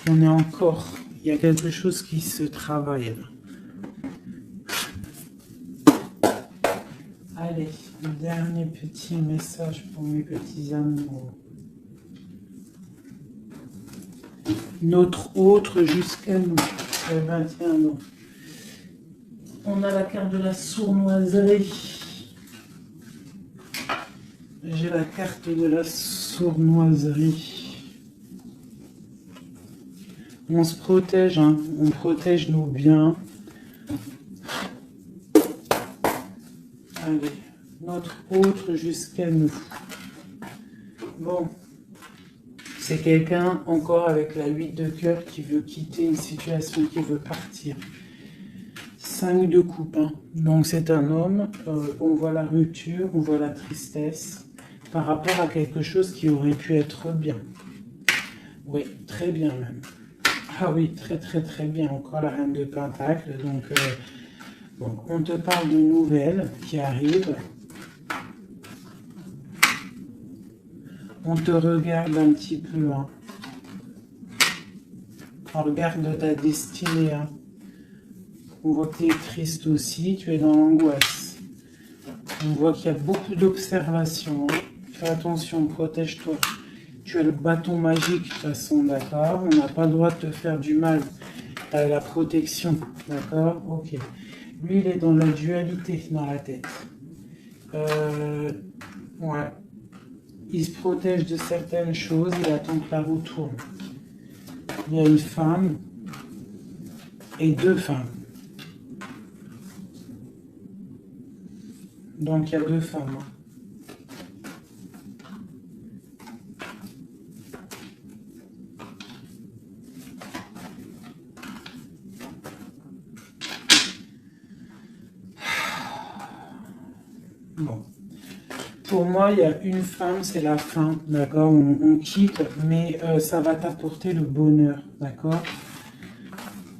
On est encore. Il y a quelque chose qui se travaille là. Allez, un dernier petit message pour mes petits amours. Notre autre jusqu'à nous. Le 21 ans. On a la carte de la sournoiserie. J'ai la carte de la sournoiserie. On se protège, hein. On protège nos biens. Allez, notre autre jusqu'à nous. Bon, c'est quelqu'un encore avec la 8 de cœur qui veut quitter une situation, qui veut partir. 5 de coupe, hein. Donc c'est un homme, on voit la rupture, on voit la tristesse par rapport à quelque chose qui aurait pu être bien. Oui, très bien même. Ah oui, très bien, encore la reine de Pentacle. Donc, bon, on te parle de nouvelles qui arrivent. On te regarde un petit peu, hein. On regarde ta destinée, hein. On voit que tu es triste aussi, tu es dans l'angoisse. On voit qu'il y a beaucoup d'observations. Hein. Fais attention, protège-toi. Tu as le bâton magique de toute façon, d'accord? On n'a pas le droit de te faire du mal. Tu as la protection, d'accord? Ok. Lui, il est dans la dualité dans la tête. Ouais. Il se protège de certaines choses, il attend que la roue tourne. Il y a une femme et deux femmes. Donc il y a deux femmes. Bon. Pour moi, il y a une femme, c'est la fin, d'accord, on quitte, mais ça va t'apporter le bonheur, d'accord.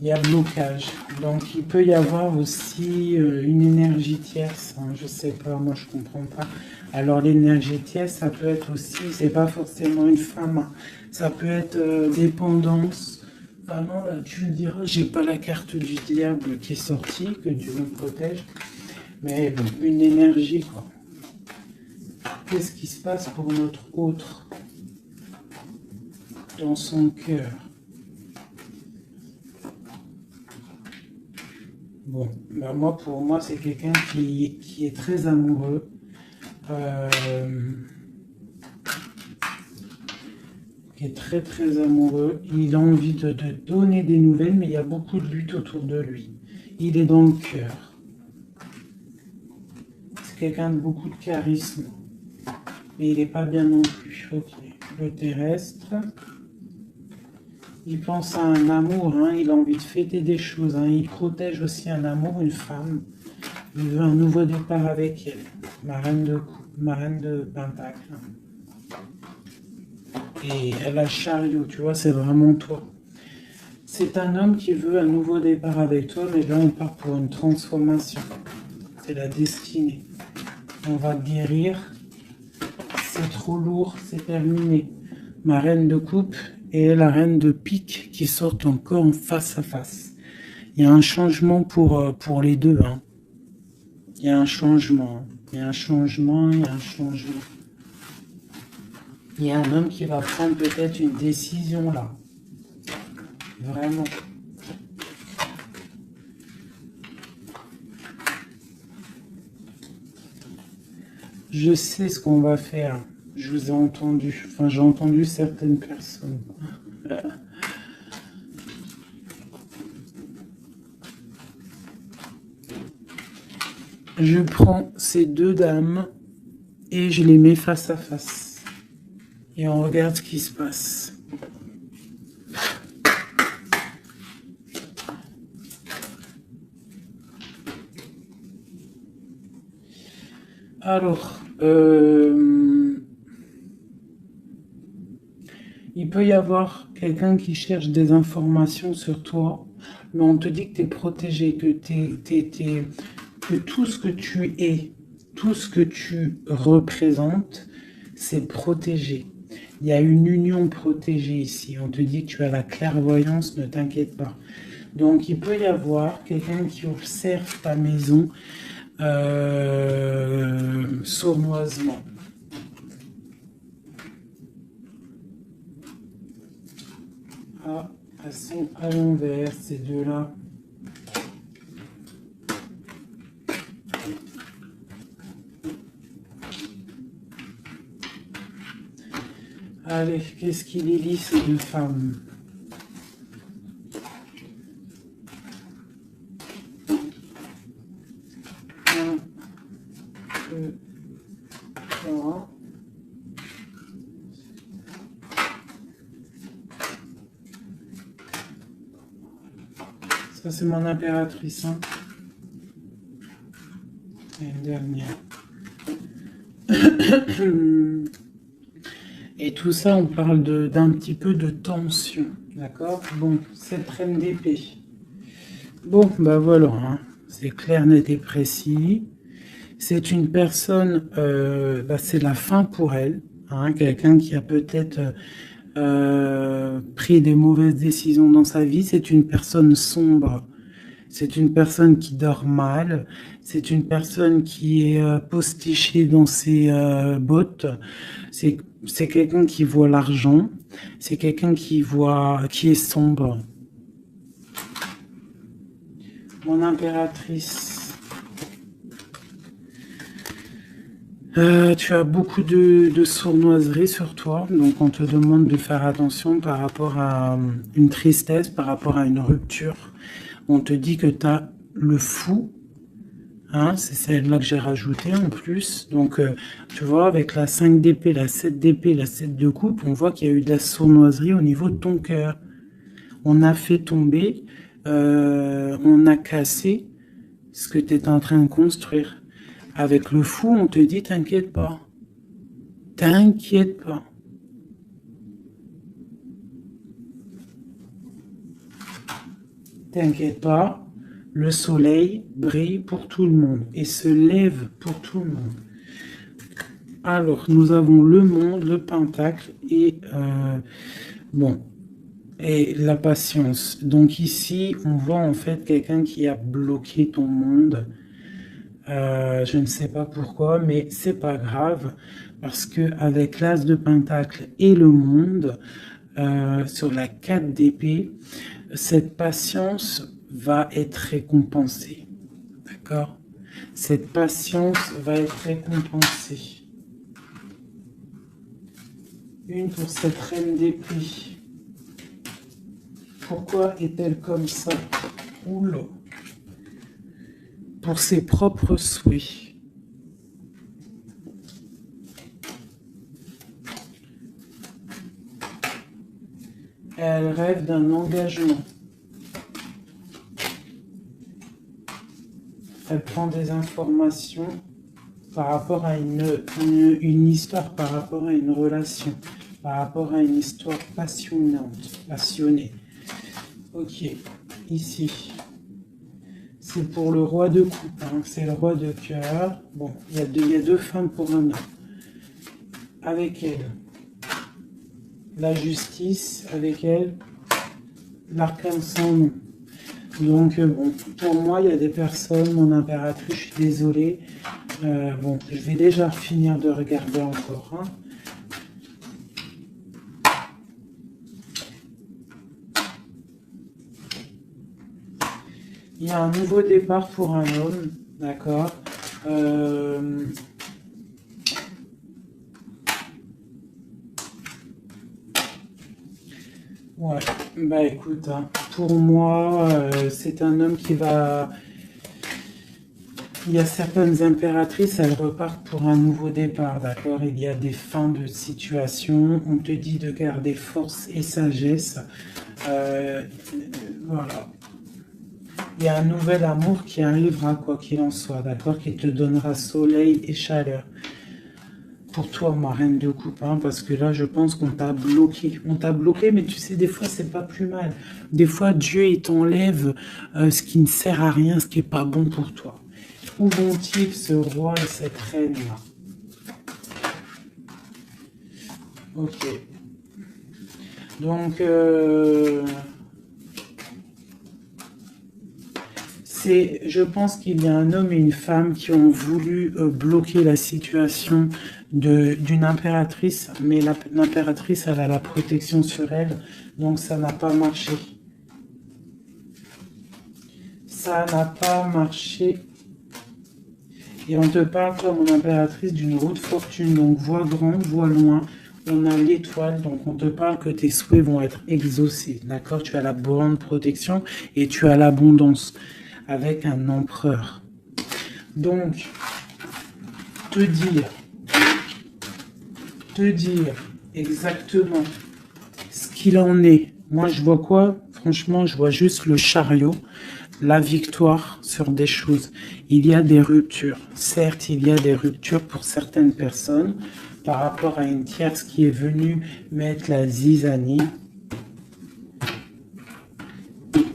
Il y a blocage, donc il peut y avoir aussi une énergie tierce, hein, je sais pas, moi je comprends pas. Alors l'énergie tierce, ça peut être aussi, c'est pas forcément une femme, hein. Ça peut être dépendance. Vraiment, là, tu me diras, j'ai pas la carte du diable qui est sortie, que Dieu nous protège, mais bon, une énergie, quoi. Qu'est-ce qui se passe pour notre autre dans son cœur? Bon, ben moi, pour moi, c'est quelqu'un qui est très amoureux. Qui est très très amoureux. Il a envie de donner des nouvelles, mais il y a beaucoup de lutte autour de lui. Il est dans le cœur. C'est quelqu'un de beaucoup de charisme. Mais il n'est pas bien non plus. Ok. Le terrestre. Il pense à un amour, hein. Il a envie de fêter des choses. Hein. Il protège aussi un amour, une femme. Il veut un nouveau départ avec elle. Ma reine de Pentacle. Et elle a le chariot, tu vois, c'est vraiment toi. C'est un homme qui veut un nouveau départ avec toi, mais là on part pour une transformation. C'est la destinée. On va guérir. C'est trop lourd, c'est terminé. Ma reine de coupe et la reine de pique qui sortent encore en face à face. Il y a un changement pour les deux. Hein. Il y a un changement. Il y a un changement, il y a un changement. Il y a un homme qui va prendre peut-être une décision là. Vraiment. Je sais ce qu'on va faire. Je vous ai entendu. Enfin, j'ai entendu certaines personnes. Je prends ces deux dames et je les mets face à face. Et on regarde ce qui se passe. Alors, il peut y avoir quelqu'un qui cherche des informations sur toi, mais on te dit que tu es protégé, que tout ce que tu es, tout ce que tu représentes, c'est protégé. Il y a une union protégée ici. On te dit que tu as la clairvoyance, ne t'inquiète pas. Donc, il peut y avoir quelqu'un qui observe ta maison sournoisement. Ah, elles sont à l'envers, ces deux-là. Allez, qu'est-ce qu'il est lit, ces deux femmes? Un, deux, trois. Ça, c'est mon impératrice. Hein. Et une dernière. Et tout ça, on parle d'un petit peu de tension. D'accord? Bon, cette reine d'épée. Bon, bah voilà. Hein. C'est clair, net et précis. C'est une personne, c'est la fin pour elle. Hein, quelqu'un qui a peut-être pris des mauvaises décisions dans sa vie. C'est une personne sombre. C'est une personne qui dort mal. C'est une personne qui est postichée dans ses bottes. C'est quelqu'un qui voit l'argent. C'est quelqu'un qui est sombre. Mon impératrice. Tu as beaucoup de sournoiserie sur toi, donc on te demande de faire attention par rapport à une tristesse, par rapport à une rupture. On te dit que tu as le fou, hein, c'est celle-là que j'ai rajouté en plus. Donc, tu vois, avec la 5 d'épée, la 7 d'épée, la 7 de coupe, on voit qu'il y a eu de la sournoiserie au niveau de ton cœur. On a fait tomber, on a cassé ce que tu es en train de construire. Avec le fou, on te dit, t'inquiète pas. T'inquiète pas. T'inquiète pas. Le soleil brille pour tout le monde et se lève pour tout le monde. Alors, nous avons le monde, le pentacle et bon, et la patience. Donc ici, on voit en fait quelqu'un qui a bloqué ton monde. Je ne sais pas pourquoi, mais c'est pas grave parce que avec l'as de pentacle et le monde sur la 4 d'épée, cette patience va être récompensée. D'accord? Cette patience va être récompensée. Une pour cette reine d'épée. Pourquoi est-elle comme ça? Oula. Pour ses propres souhaits. Elle rêve d'un engagement. Elle prend des informations par rapport à une histoire, par rapport à une relation, par rapport à une histoire passionnée. Ok, ici. C'est pour le roi de coupe, hein. C'est le roi de cœur. Bon, il y a deux femmes pour un homme. Avec elle, la justice, avec elle, l'arcane sans nom. Donc, bon, pour moi, il y a des personnes, mon impératrice, je suis désolée. Bon, je vais déjà finir de regarder encore. Hein. Il y a un nouveau départ pour un homme, d'accord. Ouais, bah écoute, hein, pour moi, c'est un homme qui va... Il y a certaines impératrices, elles repartent pour un nouveau départ, d'accord? Il y a des fins de situation, on te dit de garder force et sagesse. Voilà. Il y a un nouvel amour qui arrivera, quoi qu'il en soit, d'accord? Qui te donnera soleil et chaleur. Pour toi, ma reine de coupe, hein, parce que là, je pense qu'on t'a bloqué. On t'a bloqué, mais tu sais, des fois, c'est pas plus mal. Des fois, Dieu, il t'enlève ce qui ne sert à rien, ce qui n'est pas bon pour toi. Où vont-ils, ce roi et cette reine-là? Ok. Donc, je pense qu'il y a un homme et une femme qui ont voulu bloquer la situation d'une impératrice, mais l'impératrice, elle a la protection sur elle, donc ça n'a pas marché. Ça n'a pas marché. Et on te parle comme une impératrice d'une route fortune, donc vois grand, vois loin. On a l'étoile, donc on te parle que tes souhaits vont être exaucés, d'accord? Tu as la bonne protection et tu as l'abondance avec un empereur. Donc, te dire exactement ce qu'il en est. Moi, je vois quoi? Franchement, je vois juste le chariot, la victoire sur des choses. Il y a des ruptures. Certes, il y a des ruptures pour certaines personnes par rapport à une tierce qui est venue mettre la zizanie.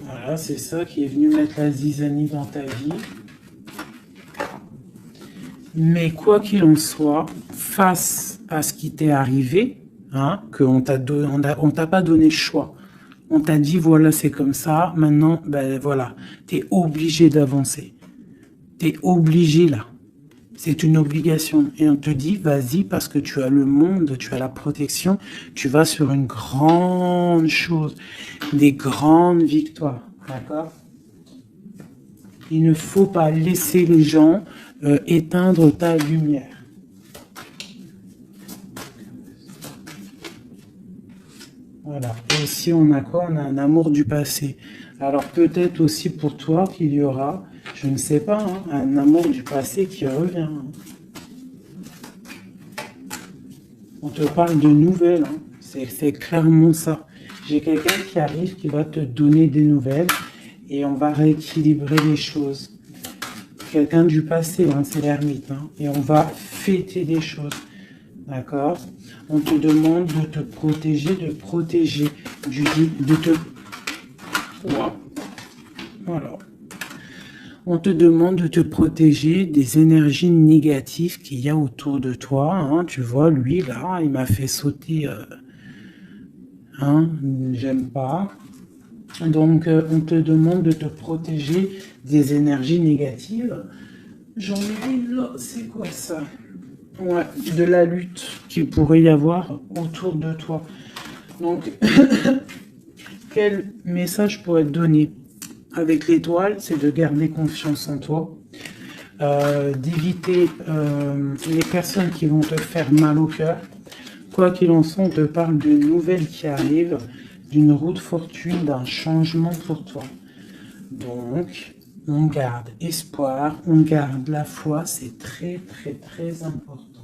Voilà, c'est ça qui est venu mettre la zizanie dans ta vie. Mais quoi qu'il en soit, face à ce qui t'est arrivé, hein, qu'on t'a pas donné le choix. On t'a dit, voilà, c'est comme ça. Maintenant, ben voilà, t'es obligé d'avancer. T'es obligé là. C'est une obligation. Et on te dit, vas-y, parce que tu as le monde, tu as la protection, tu vas sur une grande chose, des grandes victoires. D'accord? Il ne faut pas laisser les gens éteindre ta lumière. Voilà. Et aussi, on a quoi? On a un amour du passé. Alors, peut-être aussi pour toi qu'il y aura, je ne sais pas, hein, un amour du passé qui revient. Hein. On te parle de nouvelles. Hein. C'est clairement ça. J'ai quelqu'un qui arrive qui va te donner des nouvelles et on va rééquilibrer les choses. Quelqu'un du passé, hein, c'est l'ermite. Hein, et on va fêter des choses. D'accord? On te demande de te protéger, de te... Voilà. On te demande de te protéger des énergies négatives qu'il y a autour de toi. Hein. Tu vois, lui, là, il m'a fait sauter. Hein, j'aime pas. Donc, on te demande de te protéger des énergies négatives. J'en ai une là, c'est quoi ça? Ouais, de la lutte qu'il pourrait y avoir autour de toi. Donc, quel message pourrait être donné avec l'étoile? C'est de garder confiance en toi, d'éviter les personnes qui vont te faire mal au cœur. Quoi qu'il en soit, on te parle d'une nouvelle qui arrive, d'une route fortune, d'un changement pour toi. Donc, on garde espoir, on garde la foi, c'est très très très important.